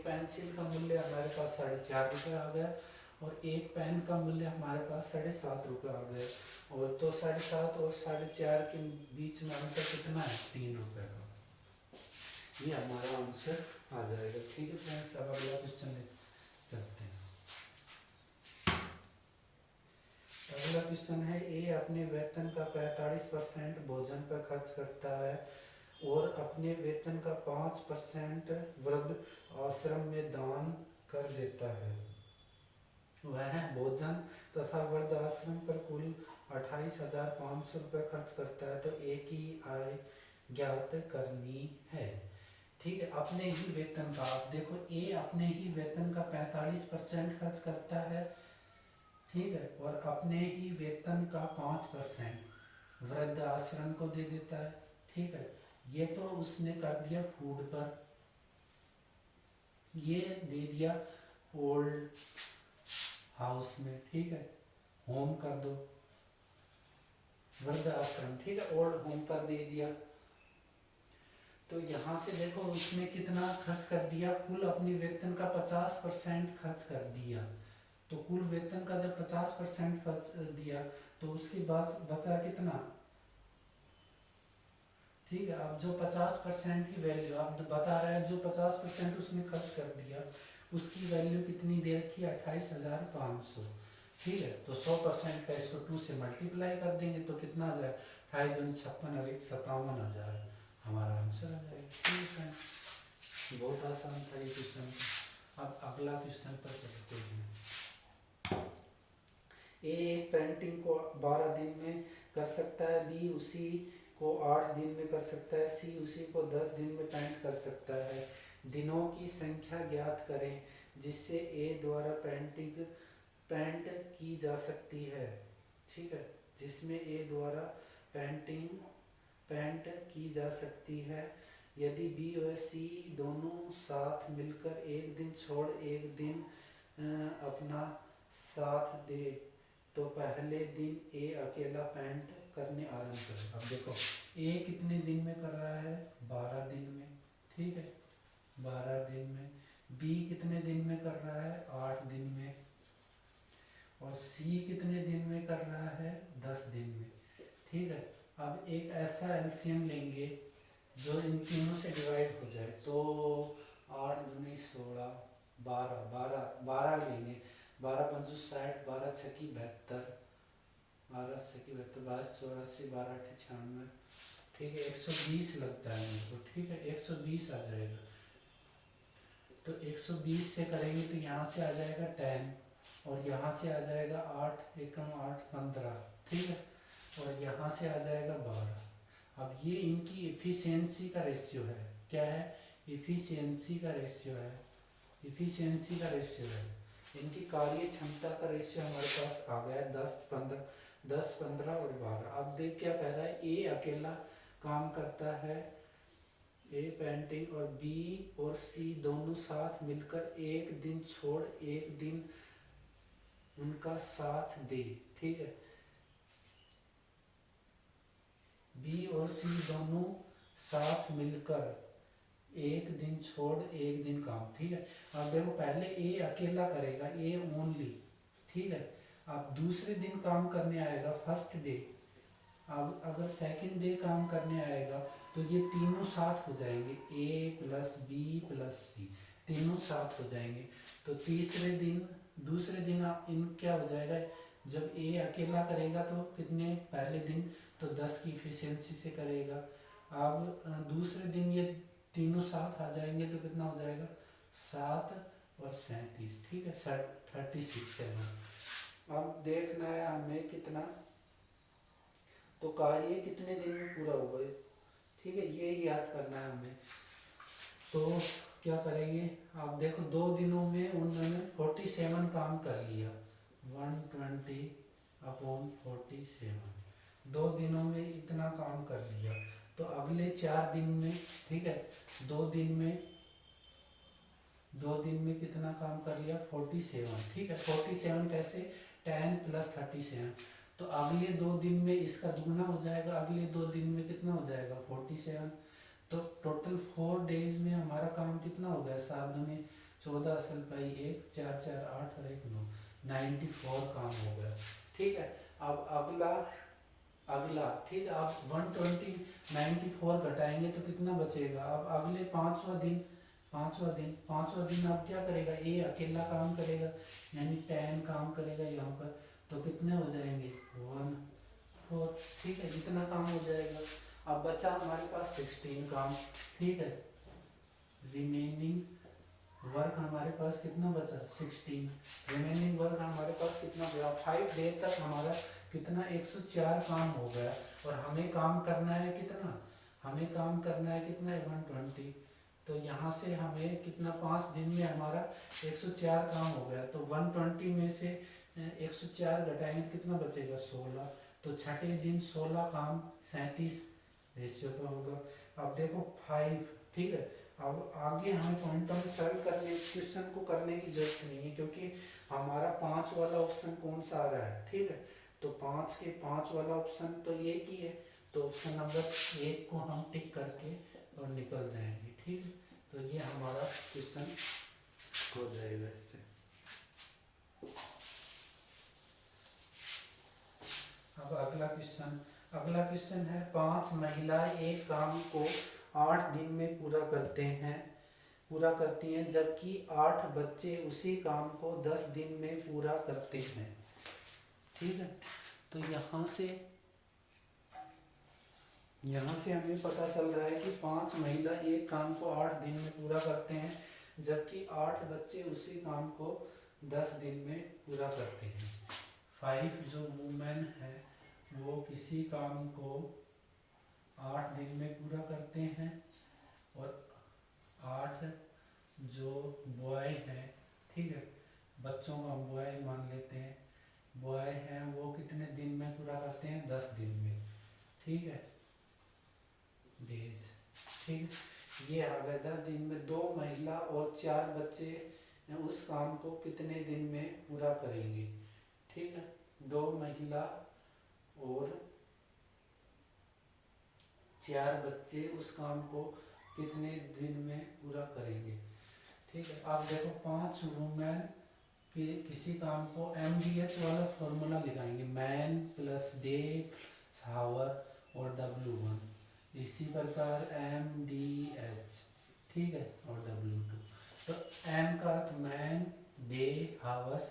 पेंसिल का मूल्य हमारे पास 4.5 रुपये आ गया, और एक पेन का मूल्य हमारे पास 7.5 रुपये आ गए, और तो 7.5 और 4.5 के बीच में अंतर कितना है, 3 रुपये का, ये हमारा आंसर आ जाएगा, ठीक है फ्रेंड्स। अब अगला क्वेश्चन चलते हैं। अगला क्वेश्चन है, ए अपने वेतन का 45% भोजन पर खर्च करता है और अपने वेतन का 5% वृद्ध आश्रम में दान कर देता है, वह भोजन तथा वृद्ध आश्रम पर कुल 28,500 रुपये खर्च करता है, तो ए की आय ज्ञात करनी है, ठीक है, अपने ही वेतन का। आप देखो ए अपने ही वेतन का 45% खर्च करता है, ठीक है, और अपने ही वेतन का 5% वृद्ध आश्रम को दे देता है, ठीक है। ये तो उसने कर दिया फूड पर, ये दे दिया ओल्ड हाउस में, ठीक है, होम कर दो, वृद्ध आश्रम, ठीक है, ओल्ड होम पर दे दिया। तो यहाँ से देखो उसने कितना खर्च कर दिया, कुल अपनी वेतन का 50% खर्च कर दिया। तो कुल वेतन का जब 50% दिया तो उसके बाद बचा कितना, ठीक है। अब जो 50% की वैल्यू आप बता रहे हैं, जो 50% उसने खर्च कर दिया उसकी वैल्यू कितनी दे रखी है, 28,500, ठीक है। तो 100% का इसको 2 से मल्टीप्लाई कर देंगे तो कितना आ जाए, 28 दूनी 56 और 1 57,000, हमारा आंसर आ जाएगा, ठीक है। बहुत आसान था ये क्वेश्चन। अब अगला क्वेश्चन पर चलते हैं। ए एक पेंटिंग को 12 दिन में कर सकता है, बी उसी को 8 दिन में कर सकता है, सी उसी को 10 दिन में पेंट कर सकता है। दिनों की संख्या ज्ञात करें जिससे ए द्वारा पेंट की जा सकती है, ठीक है, जिसमें ए द्वारा पेंट की जा सकती है। यदि बी और सी दोनों साथ मिलकर एक दिन छोड़ एक दिन अपना साथ दे तो पहले दिन ए अकेला पेंट करने आरंभ करे। अब देखो ए कितने दिन में कर रहा है, 12 दिन में, ठीक है, 12 दिन में। बी कितने दिन में कर रहा है, 8 दिन में। और सी कितने दिन में कर रहा है, 10 दिन में, ठीक है। अब एक ऐसा एलसीएम लेंगे जो इन तीनों से डिवाइड हो जाए, तो 8 दूनी 16, 12 लेंगे, 12 पंचू 60, 12 छकी 72, 12 छकी 72, 22 84, 12 8 96, ठीक है, 120 लगता है मेरे को, ठीक है, 120 आ जाएगा। तो 120 से करेंगे तो यहाँ से आ जाएगा 10 और यहाँ से आ जाएगा 8 एकम 8 15, ठीक है, और यहाँ से आ जाएगा 12। अब ये इनकी इफिशियंसी का रेशियो है, क्या है, इफिशियंसी का रेशियो है, इफिशियंसी का रेशियो है, इनकी कार्य क्षमता का रेशियो हमारे पास आ गया 10 15 और 12। अब देख क्या कह रहा है, ए अकेला काम करता है, ए पेंटिंग, और बी और सी दोनों साथ मिलकर एक दिन छोड़ एक दिन उनका साथ दे, ठीक है, बी और सी दोनों साथ मिलकर एक दिन छोड़ एक दिन काम, ठीक है। अब देखो पहले ए अकेला करेगा, ए ओनली, ठीक है। अब दूसरे दिन काम करने आएगा फर्स्ट डे, अब अगर सेकंड डे काम करने आएगा तो ये तीनों साथ हो जाएंगे, ए प्लस बी प्लस सी, तीनों साथ हो जाएंगे। तो तीसरे दिन दूसरे दिन आप इन क्या हो जाएगा, जब ए अकेला करेगा तो कितने, पहले दिन तो 10 की इफिशियंसी से करेगा। अब दूसरे दिन ये तीनों साथ आ जाएंगे तो कितना हो जाएगा, 7 और 37, ठीक है, 36 7। अब देखना है हमें कितना, तो कार्य कितने दिन में पूरा होगा, ठीक है, ये याद करना है हमें। तो क्या करेंगे, आप देखो 2 दिनों में उन्होंने 47 काम कर लिया, 120/47, 2 दिनों में इतना काम कर लिया। तो अगले 4 दिन में, ठीक है, 2 दिन में कितना काम कर लिया, 47, ठीक है, 47 कैसे, 10 + 37, तो अगले 2 दिन में इसका दुगना हो जाएगा, अगले 2 दिन में कितना हो जाएगा, 47। तो टोटल 4 डेज में हमारा काम कितना हो गया, 7 दूनी 14 असल पाई 1 4 4 8 और 1 9, 94 काम हो गया, ठीक है। अब अगला ठीक है, आप 120 94 घटाएंगे तो कितना बचेगा। अब अगले पांचवा दिन आप क्या करेगा, ए अकेला काम करेगा यानी 10 काम करेगा यहाँ पर, तो कितने हो जाएंगे 1 4, ठीक है, इतना काम हो जाएगा। अब बचा हमारे पास 16 काम, ठीक है, रिमेनिंग वर्क हमारे पास कितना बचा, 16, रिमेनिंग वर्क हमारे पास कितना बचा, 5 डे तक हमारा कितना 104 काम हो गया। और हमें काम करना है कितना, 120, तो यहाँ से हमें कितना 5 दिन में हमारा 104 काम हो गया। तो 120 में से 104 घटाएंगे तो कितना बचेगा 16। तो छठे दिन 16 काम 37 रेशियो पे होगा। अब देखो 5, ठीक है। अब आगे हमें पॉइंटों में सॉल्व करने क्वेश्चन को करने की जरूरत नहीं है, क्योंकि हमारा 5 वाला ऑप्शन कौन सा आ रहा है, ठीक है। तो 5 के 5 वाला ऑप्शन तो ये की है, तो ऑप्शन नंबर 1 को हम टिक करके और निकल जाएंगे, ठीक है। तो ये हमारा क्वेश्चन हो जाएगा इससे। अब अगला क्वेश्चन है 5 महिलाएं एक काम को 8 दिन में पूरा करती हैं, जबकि 8 बच्चे उसी काम को 10 दिन में पूरा करते हैं, ठीक है। तो यहाँ से हमें पता चल रहा है कि 5 महिला एक काम को 8 दिन में पूरा करते हैं, जबकि 8 बच्चे उसी काम को 10 दिन में पूरा करते हैं। 5 जो वुमेन है वो किसी काम को 8 दिन में पूरा करते हैं, और 8 जो बॉय हैं, ठीक है, बच्चों का हम बॉय मान लेते हैं, बॉय हैं वो कितने दिन में पूरा करते हैं 10 दिन में, ठीक है, डेज, ठीक। ये आ गया 10 दिन में। 2 महिला और 4 बच्चे उस काम को कितने दिन में पूरा करेंगे, ठीक है। 2 महिला और 4 बच्चे उस काम को कितने दिन में पूरा करेंगे, ठीक है। आप देखो 5 वुमेन के किसी काम को MDH वाला फॉर्मूला लिखाएंगे, मैन प्लस डे हावर और W1, इसी प्रकार MDH, ठीक है, और W2। तो M का अर्थ man day hours,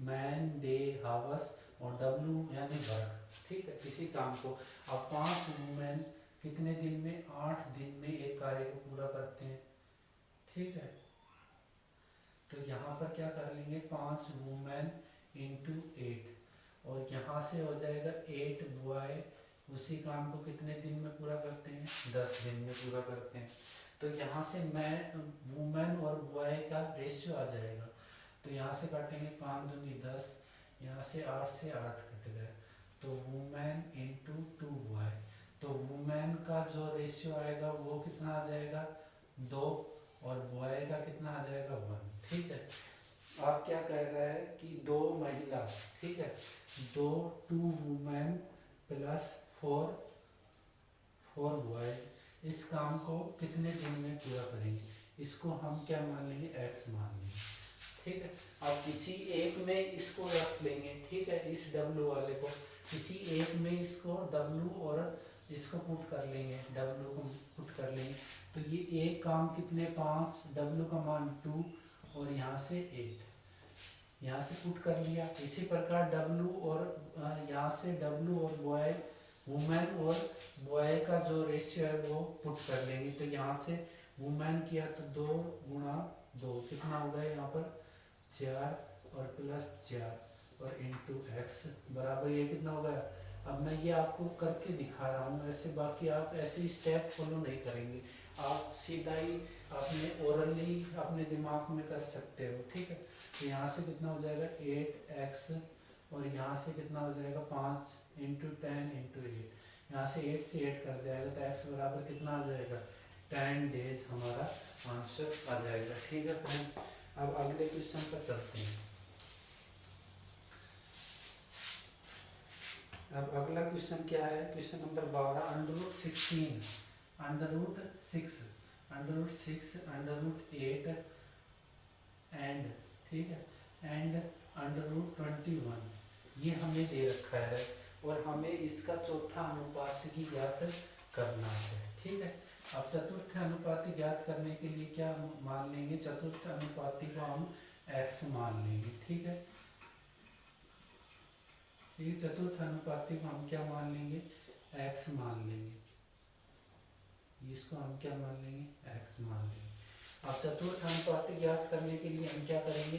man day hours, और W यानी वर्क, ठीक है, किसी काम को। अब 5 वुमेन कितने दिन में 8 दिन में एक कार्य को पूरा करते हैं, ठीक है। तो यहाँ पर क्या कर लेंगे 5 वुमेन इंटू 8, और यहाँ से हो जाएगा 8 बॉय उसी काम को कितने दिन में पूरा करते हैं 10 दिन में पूरा करते हैं। तो यहाँ से मैं वुमेन और बॉय का रेशियो आ जाएगा। तो यहाँ से काटेंगे 5 दूनी 10, यहाँ से 8 से 8 कट गए, तो वुमेन इंटू 2 बॉय। तो वुमेन का जो रेशियो आएगा वो कितना आ जाएगा 2, और बॉय का कितना आ जाएगा 1, ठीक है। आप क्या कह रहे हैं कि 2 महिला, ठीक है, 2 वुमेन प्लस 4 बॉय इस काम को कितने दिन में पूरा करेंगे, इसको हम क्या मान लेंगे x मान लेंगे, ठीक है। अब किसी एक में इसको रख लेंगे, ठीक है, इस W वाले को किसी एक में इसको W और इसको पुट कर लेंगे, W को पुट कर लेंगे। तो ये एक काम कितने 5, W का मान 2, और यहाँ से 8, यहाँ से पुट कर लिया। इसी प्रकार W और यहाँ से W और बॉय, वुमेन और बॉय का जो रेशियो है वो पुट कर लेंगे। तो यहाँ से वुमेन किया तो 2 गुणा 2 कितना होगा यहाँ पर 4, और प्लस 4 और इंटू x बराबर ये कितना होगा। अब मैं ये आपको करके दिखा रहा हूँ, ऐसे बाकी आप ऐसे स्टेप फॉलो नहीं करेंगे, आप सीधा ही अपने ओरली अपने दिमाग में कर सकते हो, ठीक है। तो यहाँ से कितना हो जाएगा 8x, और यहाँ से कितना हो जाएगा 5 इंटू 10 इंटू 8, यहाँ से 8 से 8 कर जाएगा, तो x बराबर कितना आ जाएगा 10 डेज हमारा आंसर आ जाएगा, ठीक है फ्रेंड। अब अगले क्वेश्चन पर चलते हैं। अब अगला क्वेश्चन क्या है, क्वेश्चन नंबर 12, √16, √6, √6, √8 एंड, ठीक है, एंड √21, ये हमें दे रखा है, और हमें इसका चौथा अनुपात ज्ञात करना है, ठीक है। अब चतुर्थ अनुपात ज्ञात करने के लिए क्या मान लेंगे, चतुर्थ अनुपाती को हम x मान लेंगे, ठीक है। ये चतुर्थ अनुपाती को हम क्या मान लेंगे x मान लेंगे, इसको हम क्या मान लेंगे x मान लेंगे। अब चतुर्थ अनुपाती ज्ञात करने के लिए हम क्या करेंगे,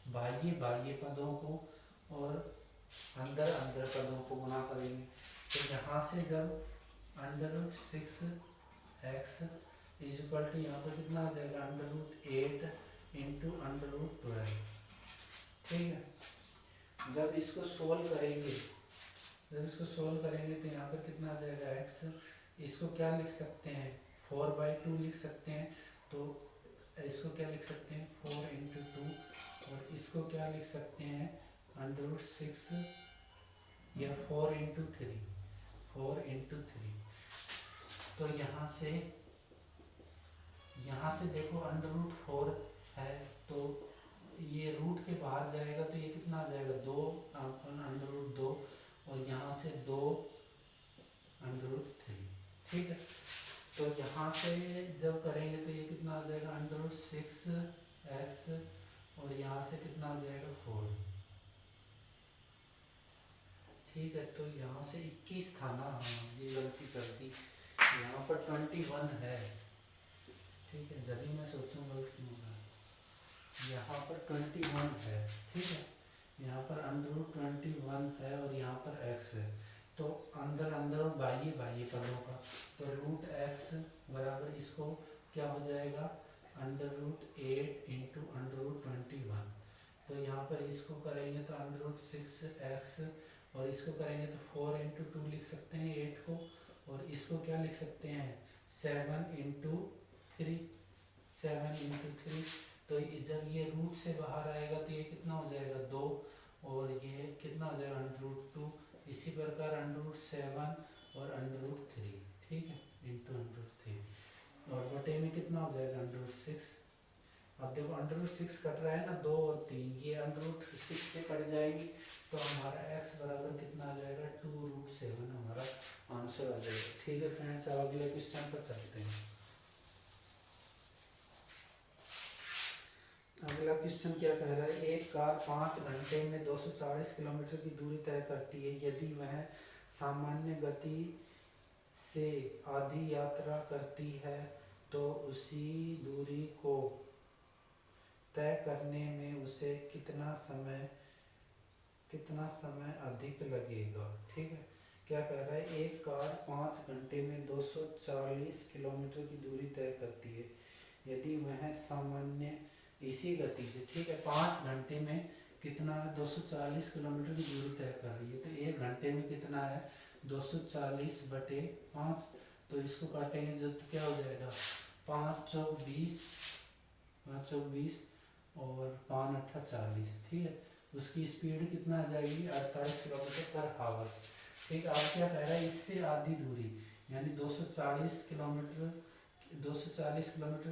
बाह्य पदों को और अंदर पदों को गुणा करेंगे। तो यहाँ से जब √6x इज इक्वल टू यहाँ पर कितना आ जाएगा √8 इंटू √12। ठीक है, जब इसको सोल्व करेंगे तो यहाँ पर कितना आ जाएगा x, इसको क्या लिख सकते हैं 4/2 लिख सकते हैं, तो इसको क्या लिख सकते हैं 4 इंटू 2, और इसको क्या लिख सकते हैं √6 या 4 इंटू 3, 4 इंटू 3। तो यहाँ से देखो √4 है, तो ये रूट के बाहर जाएगा तो ये कितना आ जाएगा 2 √2, और यहाँ से 2 √3। ठीक है, तो यहाँ से जब करेंगे तो ये कितना आ जाएगा √6x, और यहाँ से कितना आ जाएगा 4। ठीक है, तो यहाँ से 21 था ना, हाँ ये गलती कर दी, यहाँ पर 21 है। ठीक है, जब भी मैं सोचूंगा क्यों होगा, यहाँ पर 21 है। ठीक है, यहाँ पर √21 है और यहाँ पर x है, तो अंदर अंदर और बाह्य पदों का, तो √x बराबर इसको क्या हो जाएगा √8 इंटू √21। तो यहाँ पर इसको करेंगे तो √6x, और इसको करेंगे तो 4 इंटू 2 लिख सकते हैं 8 को, और इसको क्या लिख सकते हैं 7 इंटू 3, 7 इंटू 3। तो जब ये रूट से बाहर आएगा तो ये कितना हो जाएगा 2, और ये कितना हो जाएगा √2, इसी प्रकार √7 और √3। ठीक है, इंटू √3, और बटे में कितना हो जाएगा √6। अब देखो √6 कट रहा है ना, 2 और 3, ये √6 से कट जाएगी, तो हमारा x बराबर कितना आ जाएगा 2√7 हमारा आंसर आ जाएगा। ठीक है फ्रेंड्स, अब अगले क्वेश्चन पर चलते हैं। अगला क्वेश्चन क्या कह रहा है, एक कार 5 घंटे में 240 किलोमीटर की दूरी तय करती है, यदि वह सामान्य गति से आधी यात्रा करती है तो उसी दूरी को तय करने में उसे कितना समय अधिक लगेगा। ठीक है, क्या कह रहा है, एक कार 5 घंटे में 240 किलोमीटर की दूरी तय करती है, यदि वह सामान्य इसी गति से, ठीक है 5 घंटे में कितना है 240 किलोमीटर की दूरी तय कर रही है, तो 1 घंटे में कितना है 240 बटे 5, तो इसको काटेंगे जो तो क्या हो जाएगा 5 चौक 20, 5 चौक 20 और 5 अट्ठा 40। ठीक है, उसकी स्पीड कितना आ जाएगी 48 किलोमीटर पर आवर्स। ठीक है, अब क्या कह रहा है, इससे आधी दूरी यानी 240 किलोमीटर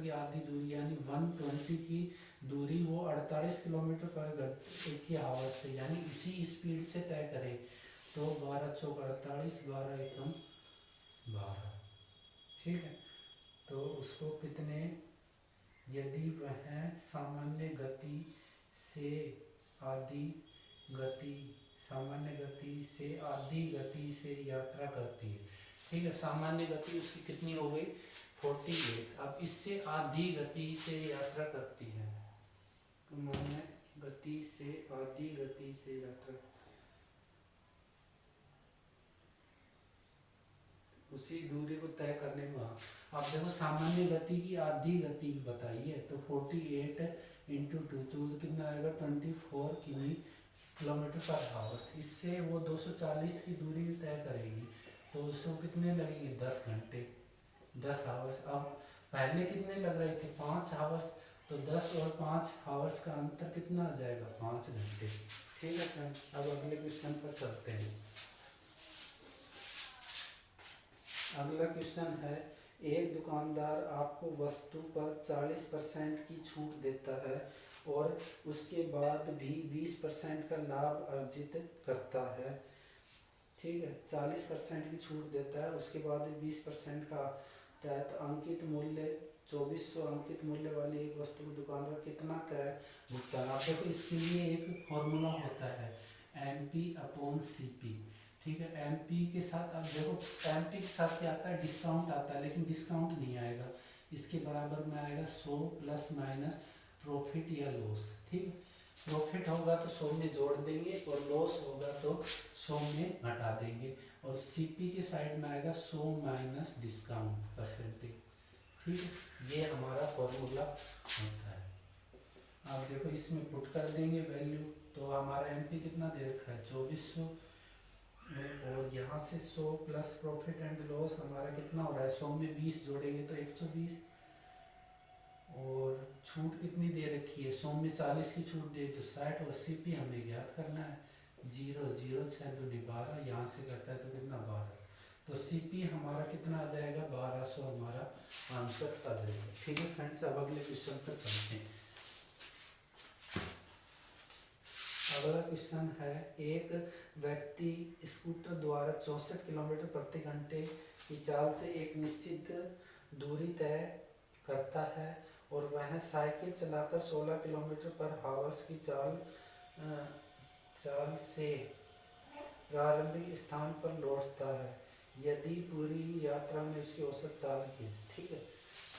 की आधी दूरी यानी 120 की दूरी वो 48 किलोमीटर पर की आवर्स से यानी इसी स्पीड से तय करें, तो 12 चौक 48, 12 एकम 12। ठीक है, तो उसको कितने, यदि वह सामान्य गति से आधी गति से यात्रा करती है। ठीक है, सामान्य गति उसकी कितनी हो गई 48, अब इससे आधी गति से यात्रा करती है, तो माने गति से आधी गति से यात्रा, उसी दूरी को तय करने में। अब देखो सामान्य गति की आधी गति बताइए, तो 48 इंटू 2 तो कितना आएगा 24 किलोमीटर पर आवर्स। इससे वो 240 की दूरी तय करेगी, तो उसको कितने लगेंगे 10 घंटे, 10 आवर्स। अब पहले कितने लग रहे थे 5 आवर्स, तो 10 और 5 आवर्स का अंतर कितना आ जाएगा 5 घंटे। ठीक है फ्रेंड, अब अगले क्वेश्चन पर चलते हैं। अगला क्वेश्चन है, एक दुकानदार आपको वस्तु पर 40% की छूट देता है और उसके बाद भी 20% का लाभ अर्जित करता है। ठीक है, 40% की छूट देता है, उसके बाद भी 20% का तहत अंकित मूल्य 2400 अंकित मूल्य वाली एक वस्तु को दुकानदार कितना क्रय भुगतान। आप देखो इसके लिए एक फॉर्मूला होता है MP/CP। ठीक है, MP के साथ आप देखो MP के साथ क्या आता है डिस्काउंट आता है, लेकिन डिस्काउंट नहीं आएगा, इसके बराबर में आएगा 100 प्लस माइनस प्रॉफिट या लॉस। ठीक है, प्रॉफिट होगा तो 100 में जोड़ देंगे और लॉस होगा तो 100 में घटा देंगे, और CP के साइड में आएगा 100 माइनस डिस्काउंट परसेंटेज। ठीक है, ये हमारा फॉर्मूला होता है। आप देखो इसमें पुट कर देंगे वैल्यू, तो हमारा एमपी कितना दे रखा है 2400, और यहाँ से 100 प्लस प्रॉफिट एंड लॉस हमारा कितना हो रहा है, 100 में 20 जोड़ेंगे तो 120, और छूट कितनी दे रखी है, 100 में 40 की छूट दे तो 60, और सीपी हमें ज्ञात करना है 0 0 6 2 12, यहाँ से कटा है तो कितना 12, तो सीपी हमारा कितना आ जाएगा 1200, हमारा आंसर आ जाएगा। ठीक है फ्रेंड्स, अब अगले क्वेश्चन पर चलते हैं। अगला क्वेश्चन है, एक व्यक्ति स्कूटर द्वारा 64 किलोमीटर प्रति घंटे की चाल से एक निश्चित दूरी तय करता है और वह साइकिल चलाकर 16 किलोमीटर पर हावर्स की चाल से प्रारंभिक स्थान पर लौटता है, यदि पूरी यात्रा में उसकी औसत चाल की। ठीक है,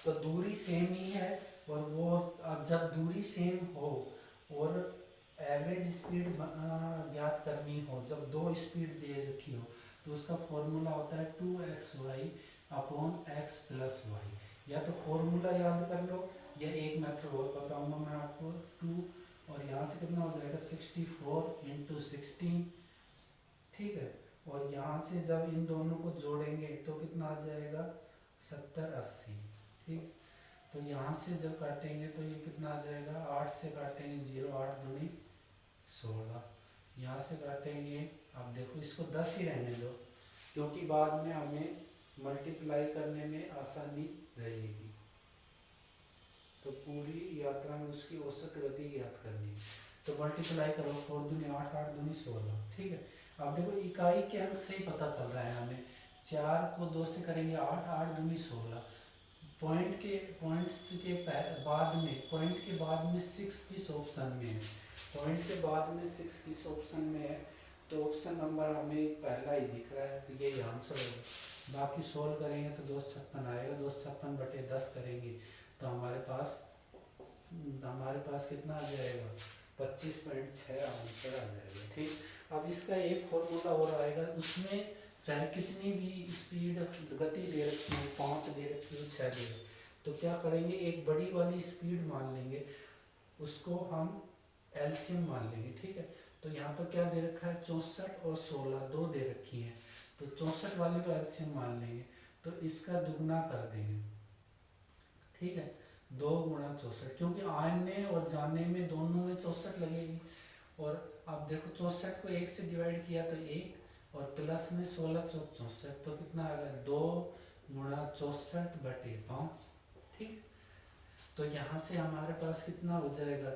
तो दूरी सेम ही है, और वो अब जब दूरी सेम हो और एवरेज स्पीड ज्ञात करनी हो, जब दो स्पीड दे रखी हो, तो उसका फॉर्मूला होता है 2xy upon x plus Y. या तो फॉर्मूला याद कर लो, या एक मेथड और बताऊंगा मैं आपको, 2 और यहाँ से कितना हो जाएगा 64 इंटू 16। ठीक है, और यहाँ से जब इन दोनों को जोड़ेंगे तो कितना आ जाएगा 70 80। ठीक, तो यहाँ से जब काटेंगे तो ये कितना आ जाएगा, 8 से काटेंगे 0 8 दूनी 16, यहाँ से काटेंगे, अब देखो इसको 10 ही रहने दो क्योंकि बाद में हमें मल्टीप्लाई करने में आसानी रहेगी। तो पूरी यात्रा में उसकी औसत गति ज्ञात करनी है, तो मल्टीप्लाई करो 4 दूनी 8 8 दूनी 16। ठीक है, अब देखो इकाई के अंक से ही पता चल रहा है हमें, 4 को 2 से करेंगे 8 8 दूनी 16, पॉइंट के बाद में 6 किस ऑप्शन में है, पॉइंट के बाद में 6 किस ऑप्शन में है, तो ऑप्शन नंबर हमें पहला ही दिख रहा है, तो ये आंसर होगा। बाकी सोल्व करेंगे तो 256 आएगा, 256 बटे 10 करेंगे तो हमारे पास कितना आ जाएगा 25.6 आंसर आ जाएगा। ठीक, अब इसका एक फॉर्मूला और आएगा, उसमें चाहे कितनी भी स्पीड गति दे रखी हो, 5 दे रखी हो 6 दे रखी, तो क्या करेंगे एक बड़ी वाली स्पीड मान लेंगे, उसको हम एलसीएम मान लेंगे। ठीक है, तो यहाँ पर क्या दे रखा है 64 और 16 दो दे रखी हैं, तो 64 वाली को एलसीएम मान लेंगे, तो इसका दुगना कर देंगे। ठीक है, 2 गुणा 64, क्योंकि आने और जाने में दोनों में 64 लगेगी, और अब देखो 64 को 1 से डिवाइड किया तो 1, और प्लस में 16 चौक 64, तो कितना आ गया 2 गुणा 64 बटे 5। ठीक, तो यहाँ से हमारे पास कितना हो जाएगा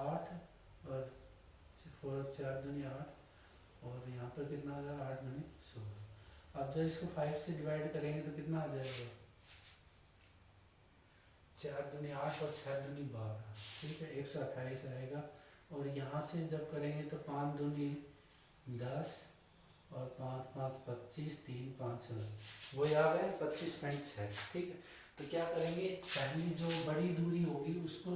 8 और 4 दूनी 8, और यहाँ पर कितना आ जाएगा 8 दूनी 16। अब जब इसको 5 से डिवाइड करेंगे तो कितना आ जाएगा 4 दूनी 8 और 6 दूनी 12। ठीक है, 128 आएगा, और यहाँ से जब करेंगे तो 5 दूनी 10 और 5 5 25 3 5 वो याद है 25.6। ठीक है, तो क्या करेंगे पहली जो बड़ी दूरी होगी उसको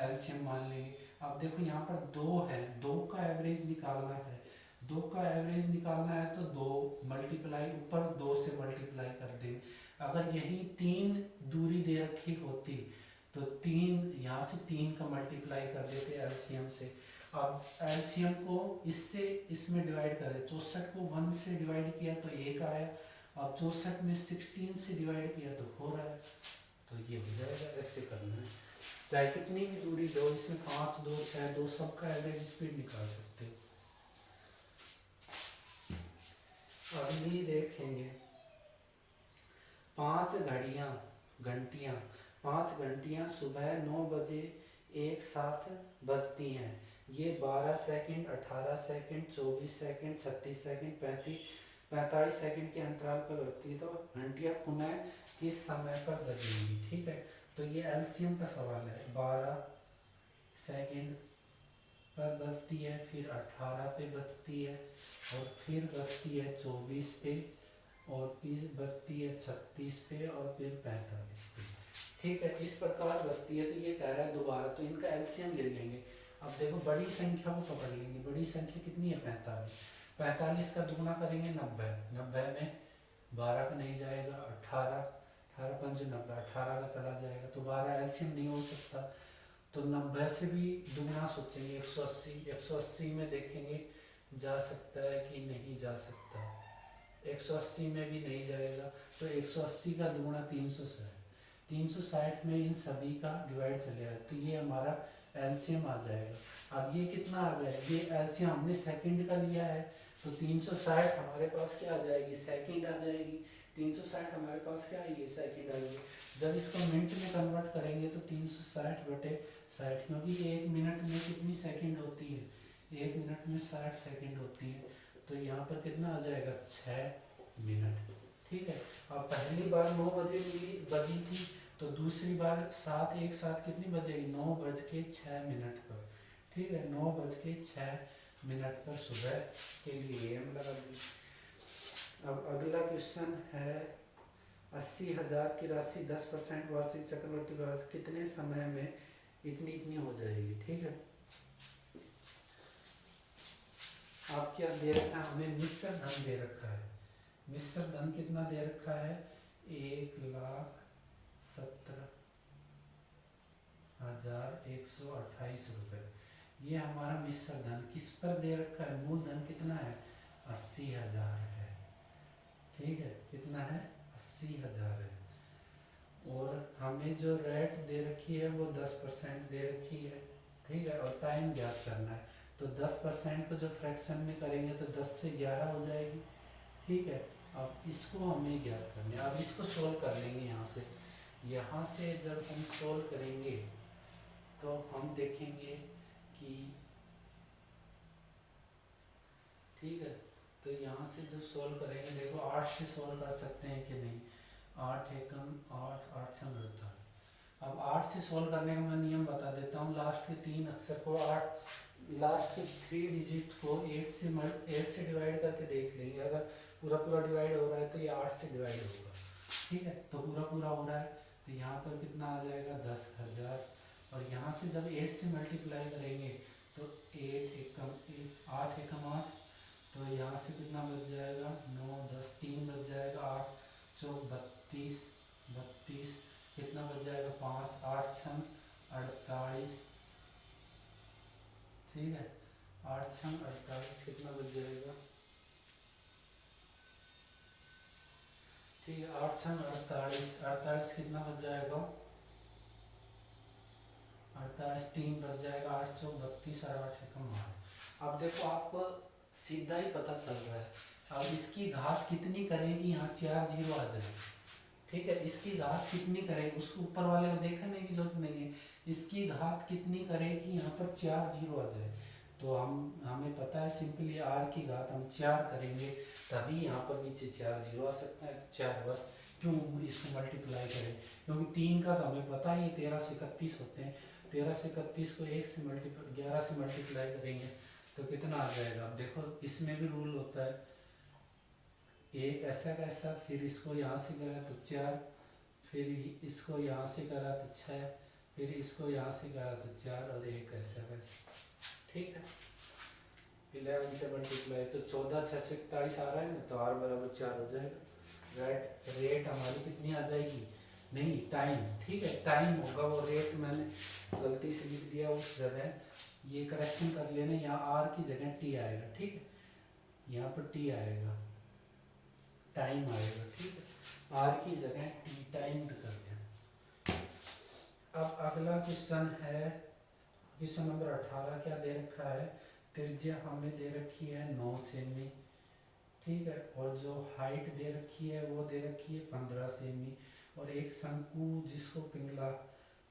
एलसीएम मान लेंगे। अब देखो यहाँ पर 2 है, 2 का एवरेज निकालना है, 2 का एवरेज निकालना है तो 2 मल्टीप्लाई ऊपर 2 से मल्टीप्लाई कर देंगे। अगर यही 3 दूरी दे रखी होती तो 3 यहाँ से 3 का मल्टीप्लाई कर देते एलसीएम से। अब एलसीएम को इससे इसमें डिवाइड कर दे, 64 को 1 से डिवाइड किया तो 1 आया, अब 64 में 16 से डिवाइड किया तो 4 आया, तो ये हो जाएगा। ऐसे करना है, चाहे कितनी भी दूरी दो, इसमें 5 2 6 2 सबका एवरेज स्पीड निकाल सकते हो। अगली देखेंगे 5 घंटियां सुबह 9 बजे एक साथ बजती हैं। ये 12 second 18 second 24 second 36 second 45 second के अंतराल पर होती है, तो घंटियां पुनः किस समय पर बजेंगी। ठीक है, तो ये एलसीएम का सवाल है। 12 सेकंड पर बजती है, फिर 18 पे बजती है, और फिर बजती है 24 पे, और फिर बजती है 36 पे, और फिर 45 पे। ठीक है, इस प्रकार बजती है। तो ये कह रहा है दोबारा, तो इनका एलसीएम ले लेंगे। अब देखो बड़ी संख्या को पकड़ लेंगे, बड़ी संख्या कितनी है 45, 45 का दुगना करेंगे 90, 90 में 12 का नहीं जाएगा, 18 18 पंजे 90, 18 का चला जाएगा तो 12 एलसीएम नहीं हो सकता। तो 90 से भी दुगना सोचेंगे, 180, 180 में देखेंगे जा सकता है कि नहीं जा सकता, 180 में भी नहीं जाएगा। तो 180 का दुगना 360, 360 में इन सभी का डिवाइड चलेगा तो ये हमारा एलसीएम आ जाएगा। अब ये कितना आ गया, ये एलसीएम हमने सेकंड का लिया है तो 360 हमारे पास क्या आ जाएगी, सेकंड आ जाएगी। 360 हमारे पास क्या आएगी, सेकंड आएगी। जब इसको मिनट में कन्वर्ट करेंगे तो 360/60, क्योंकि 1 मिनट में कितनी सेकंड होती है, 1 मिनट में 60 सेकंड होती है। तो यहाँ पर कितना आ जाएगा, 6 मिनट। ठीक है। अब पहली बार 9 बजे बजी थी तो दूसरी बार साथ एक साथ कितनी बजेगी, 9:06 पर। ठीक है, 9:06 पर सुबह के लिए एम लगा दी। अब अगला क्वेश्चन है 80,000 की राशि 10% वार्षिक चक्रवृद्धि ब्याज कितने समय में इतनी इतनी हो जाएगी। ठीक है, आप क्या दे रखा है, हमें मिश्र धन दे रखा है। मिश्र धन कितना दे रखा है, 1,70,128 रुपये। ये हमारा मिश्र धन किस पर दे रखा है, मूलधन कितना है, 80,000 है। ठीक है, कितना है, 80,000 है। और हमें जो रेट दे रखी है वो 10% दे रखी है। ठीक है, और टाइम ज्ञात करना है तो 10% को जो फ्रैक्शन में करेंगे तो 10 से 11 हो जाएगी। ठीक है, अब इसको हमें ज्ञात करना है। अब इसको सोल्व कर लेंगे यहाँ से जब हम सोल्व करेंगे तो हम देखेंगे कि, ठीक है, तो यहाँ से जो सोल्व करेंगे, देखो 8 से सोल्व कर सकते हैं कि नहीं, 8 एकम 8, 8 संगठता। अब 8 से सोल्व करने का मैं नियम बता देता हूँ। लास्ट के 3 अक्षर को 8, लास्ट के 3 डिजिट को 8 से डिवाइड करके देख लेंगे। अगर पूरा डिवाइड हो रहा है तो ये 8 से डिवाइड होगा। ठीक है, तो पूरा हो रहा है तो यहाँ पर कितना आ जाएगा, 10,000। और यहाँ से जब 8 से मल्टीप्लाई करेंगे तो 8 एकम 8, तो यहाँ से कितना बच जाएगा, 9, 10, 3 बच जाएगा, 8 चौक 32, 32 कितना बच जाएगा, 5, 8 छंग 48। ठीक है, 8 छंग 48 कितना बच जाएगा, ठीक है, 8 छंग 48, 48 कितना बच जाएगा, 48, 3 बच जाएगा, 8 चौक 32 और 8 एकम 8। अब देखो आपको सीधा ही पता चल रहा है। अब इसकी घात कितनी करेगी, यहाँ 4 जीरो आ जाए। ठीक है, इसकी घात कितनी करेगी, उसको ऊपर वाले को देखने की जरूरत नहीं है। इसकी घात कितनी करेगी, यहाँ पर 4 जीरो आ जाए। तो हमें पता है सिंपली r की घात हम 4 करेंगे तभी यहाँ पर नीचे 4 जीरो आ सकता है। 4 बस क्यों इसको मल्टीप्लाई करें, क्योंकि 3 का तो हमें पता ही 13 से 31 होते हैं। 13 से 31 को 11 से मल्टीप्लाई करेंगे तो कितना आ जाएगा। अब देखो इसमें भी रूल होता है, एक ऐसा का ऐसा, फिर इसको यहाँ से करा तो 4, फिर इसको यहाँ से करा तो 6, फिर इसको यहाँ से करा तो 4 और एक ऐसा वैसा। ठीक है, 11 से मल्टीप्लाई तो 14, 6 से 41 आ रहा है ना, तो r बराबर 4 हो जाएगा। रेट हमारी कितनी आ जाएगी, नहीं टाइम। ठीक है, टाइम होगा, वो रेट मैंने गलती से लिख दिया उस जगह, ये करेक्शन कर लेना, यहाँ r की जगह t आएगा। ठीक है, यहाँ पर t आएगा, टाइम आएगा। ठीक है, r की जगह t टाइम कर देना। अब अगला क्वेश्चन है क्वेश्चन नंबर 18। क्या दे रखा है, त्रिज्या हमें दे रखी है 9 सेमी। ठीक है, और जो हाइट दे रखी है वो दे रखी है 15 सेमी, और एक शंकु जिसको पिंगला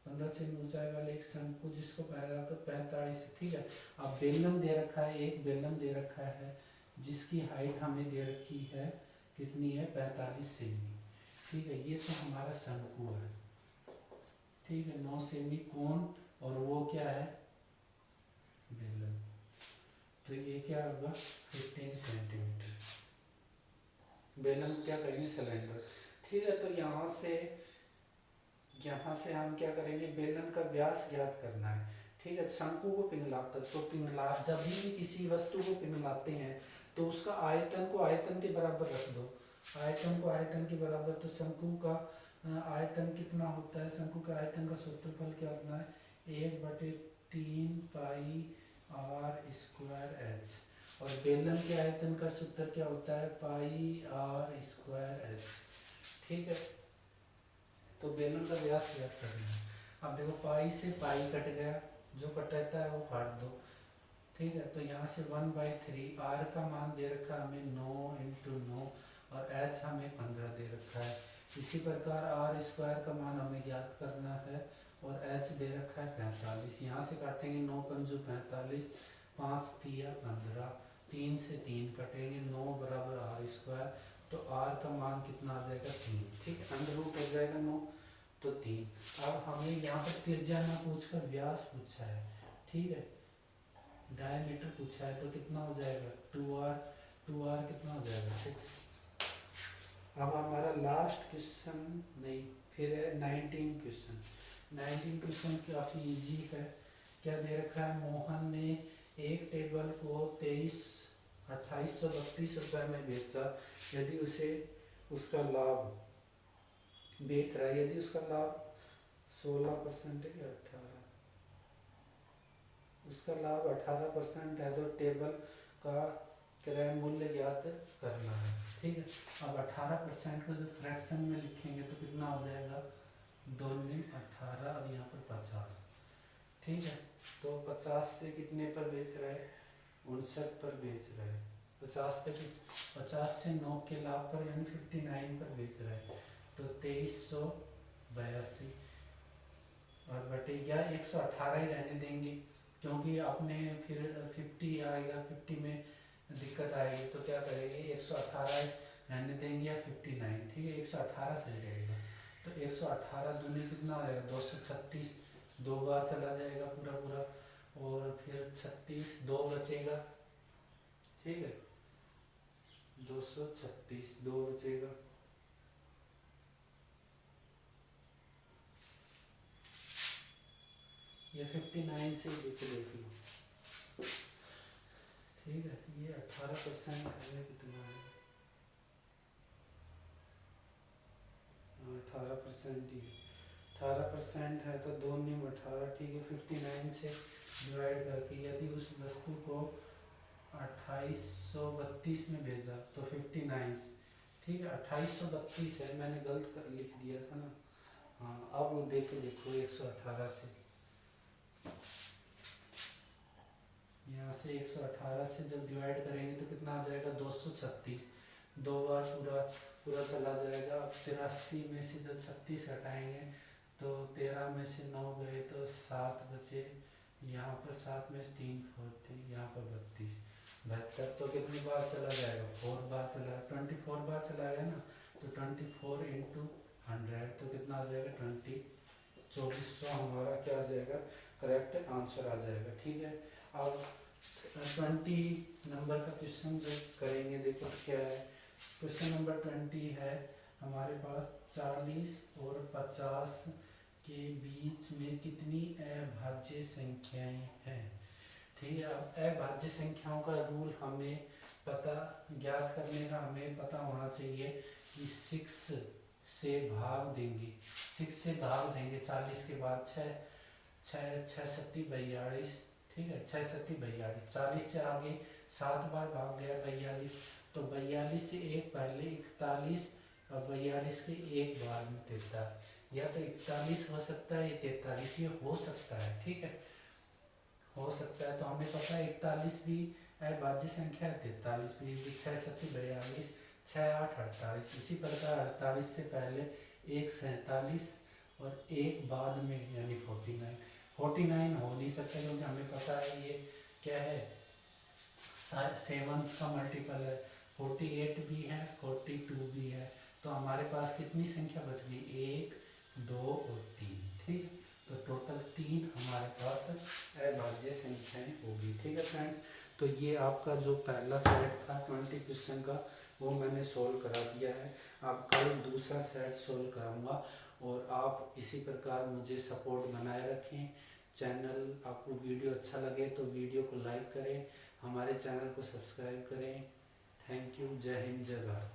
15 सेमी ऊंचाई वाले एक शंकु जिसको 45। ठीक है, अब बेलन दे रखा है, एक बेलन दे रखा है जिसकी हाइट हमें दे रखी है कितनी है, 45 सेमी। ठीक है, ये तो हमारा शंकु है। ठीक है, 9 सेमी कोण, और वो क्या है, बेलन। तो ये क्या होगा, 15 सेंटीमीटर। बेलन क्या करेंगे, सिलेंडर। ठीक है, तो यहाँ से हम क्या करेंगे, बेलन का व्यास ज्ञात करना है। ठीक है, शंकु को पिघलाता, तो जब भी किसी वस्तु को पिघलाते हैं तो उसका आयतन को आयतन के बराबर रख दो, आयतन को आयतन के बराबर। तो शंकु का आयतन कितना होता है, शंकु का आयतन का सूत्रफल क्या होता है, 1/3 पाई आर स्क्वायर एच। और बेलन के आयतन का सूत्र क्या होता है, पाई आर स्क्वायर एच। ठीक है, तो बेलन का व्यास ज्ञात करना है। अब देखो पाई से पाई कट गया, जो कटता है वो काट दो। ठीक है, तो यहाँ से 1/3, आर का मान दे रखा है हमें 9 × 9 और एच हमें 15 दे रखा है। इसी प्रकार आर स्क्वायर का मान हमें ज्ञात करना है और एच दे रखा है 45। यहाँ से काटेंगे 9 पंजू 45, 5 तिया 15, 3 से 3 कटेंगे, 9 बराबर आर स्क्वायर। तो आर का मान कितना आ जाएगा 3। ठीक है, अंडर रूट हो जाएगा 9 तो 3। अब हमें यहाँ पर त्रिज्या ना पूछकर व्यास पूछा है। ठीक है, डायमीटर पूछा है तो कितना हो जाएगा 2r कितना हो जाएगा 6। अब हमारा लास्ट क्वेश्चन नहीं, फिर है 19 क्वेश्चन। 19 क्वेश्चन काफ़ी इजी है। क्या दे रखा है, मोहन ने एक टेबल को 2832 रुपये में बेचा। यदि उसे उसका लाभ बेच रहा है, यदि उसका लाभ 16% है या 18, उसका लाभ 18% है तो टेबल का क्रय मूल्य ज्ञात करना है। ठीक है, अब 18% को जब फ्रैक्शन में लिखेंगे तो कितना हो जाएगा, 2 × 18 और यहाँ पर 50। ठीक है, तो 50 से कितने पर बेच रहे हैं, 59 पर बेच रहे हैं। 50 से 9 के लाभ पर यानी 59 पर बेच रहे हैं, तो 2382 और बटे या 118 ही रहने देंगे, क्योंकि आपने फिर 50 आएगा, 50 में दिक्कत आएगी तो क्या करेंगे, 118 रहने देंगे या 59। ठीक है, 118 सही रहेगा। तो 118 दूनी कितना आ जाएगा, 236, 2 बार चला जाएगा पूरा पूरा, और फिर 36 2 बचेगा। ठीक है, 236 2 बचेगा। ये 59 से देख लो। ठीक है, ये 18% है, कितना है, 18% ही, 18% है तो 2 × 18। ठीक है, 59 से डिवाइड करके यदि उस वस्तु को 2832 में भेजा तो 59। ठीक है, 2832 है, मैंने गलत कर लिख दिया था ना। हाँ, अब वो देखो 118 से, यहाँ से 118 से जब डिवाइड करेंगे तो कितना आ जाएगा, 236, 2 बार पूरा पूरा चला जाएगा। अब 83 में से जब 36 हटाएंगे तो 13 में से 9 गए तो 7 बचे, यहाँ पर 7 में से 3 40, यहाँ पर 32, 72। तो कितनी बार चला जाएगा, 4 बार चला, 24 बार चला गया ना, तो 24 × 100 तो कितना आ जाएगा 2400 हमारा क्या आ जाएगा, करेक्ट आंसर आ जाएगा। ठीक है, अब 20 नंबर का क्वेश्चन जो करेंगे, देखो क्या है। क्वेश्चन नंबर 20 है हमारे पास, 40 और 50 के बीच में कितनी अभाज्य संख्याएं हैं। ठीक है, अब अभाज्य संख्याओं का रूल हमें पता, ज्ञात करने का हमें पता होना चाहिए कि 6 से भाग देंगे, 6 से भाग देंगे 40 के बाद 6 6 42। ठीक है, 6 7 42, 40 से आगे 7 बार भाग गया 42, तो 42 से एक पहले 41 और 42 के एक बार में 43, या तो 41 हो सकता है या 43, ये हो सकता है। ठीक है, हो सकता है, तो हमें पता है 41 भी अभाज्य संख्या है, 43 भी। 6 7 42, 6 8 48। इसी प्रकार 48 से पहले एक 47 और एक बाद में यानी 49 हो नहीं सकता, क्योंकि हमें पता है ये क्या है, 7 का मल्टीपल है, 48 भी है, 42 भी है। तो हमारे पास कितनी संख्या बच गई, 1 2 और 3। ठीक है, तो टोटल 3 हमारे पास अभाज्य संख्याएं होगी। ठीक है फ्रेंड्स, तो ये आपका जो पहला सेट था 20 क्वेश्चन का, वो मैंने सोल्व करा दिया है। अब कल दूसरा सेट सोल्व कराऊंगा, और आप इसी प्रकार मुझे सपोर्ट बनाए रखें। चैनल आपको वीडियो अच्छा लगे तो वीडियो को लाइक करें, हमारे चैनल को सब्सक्राइब करें। थैंक यू, जय हिंद, जय भारत।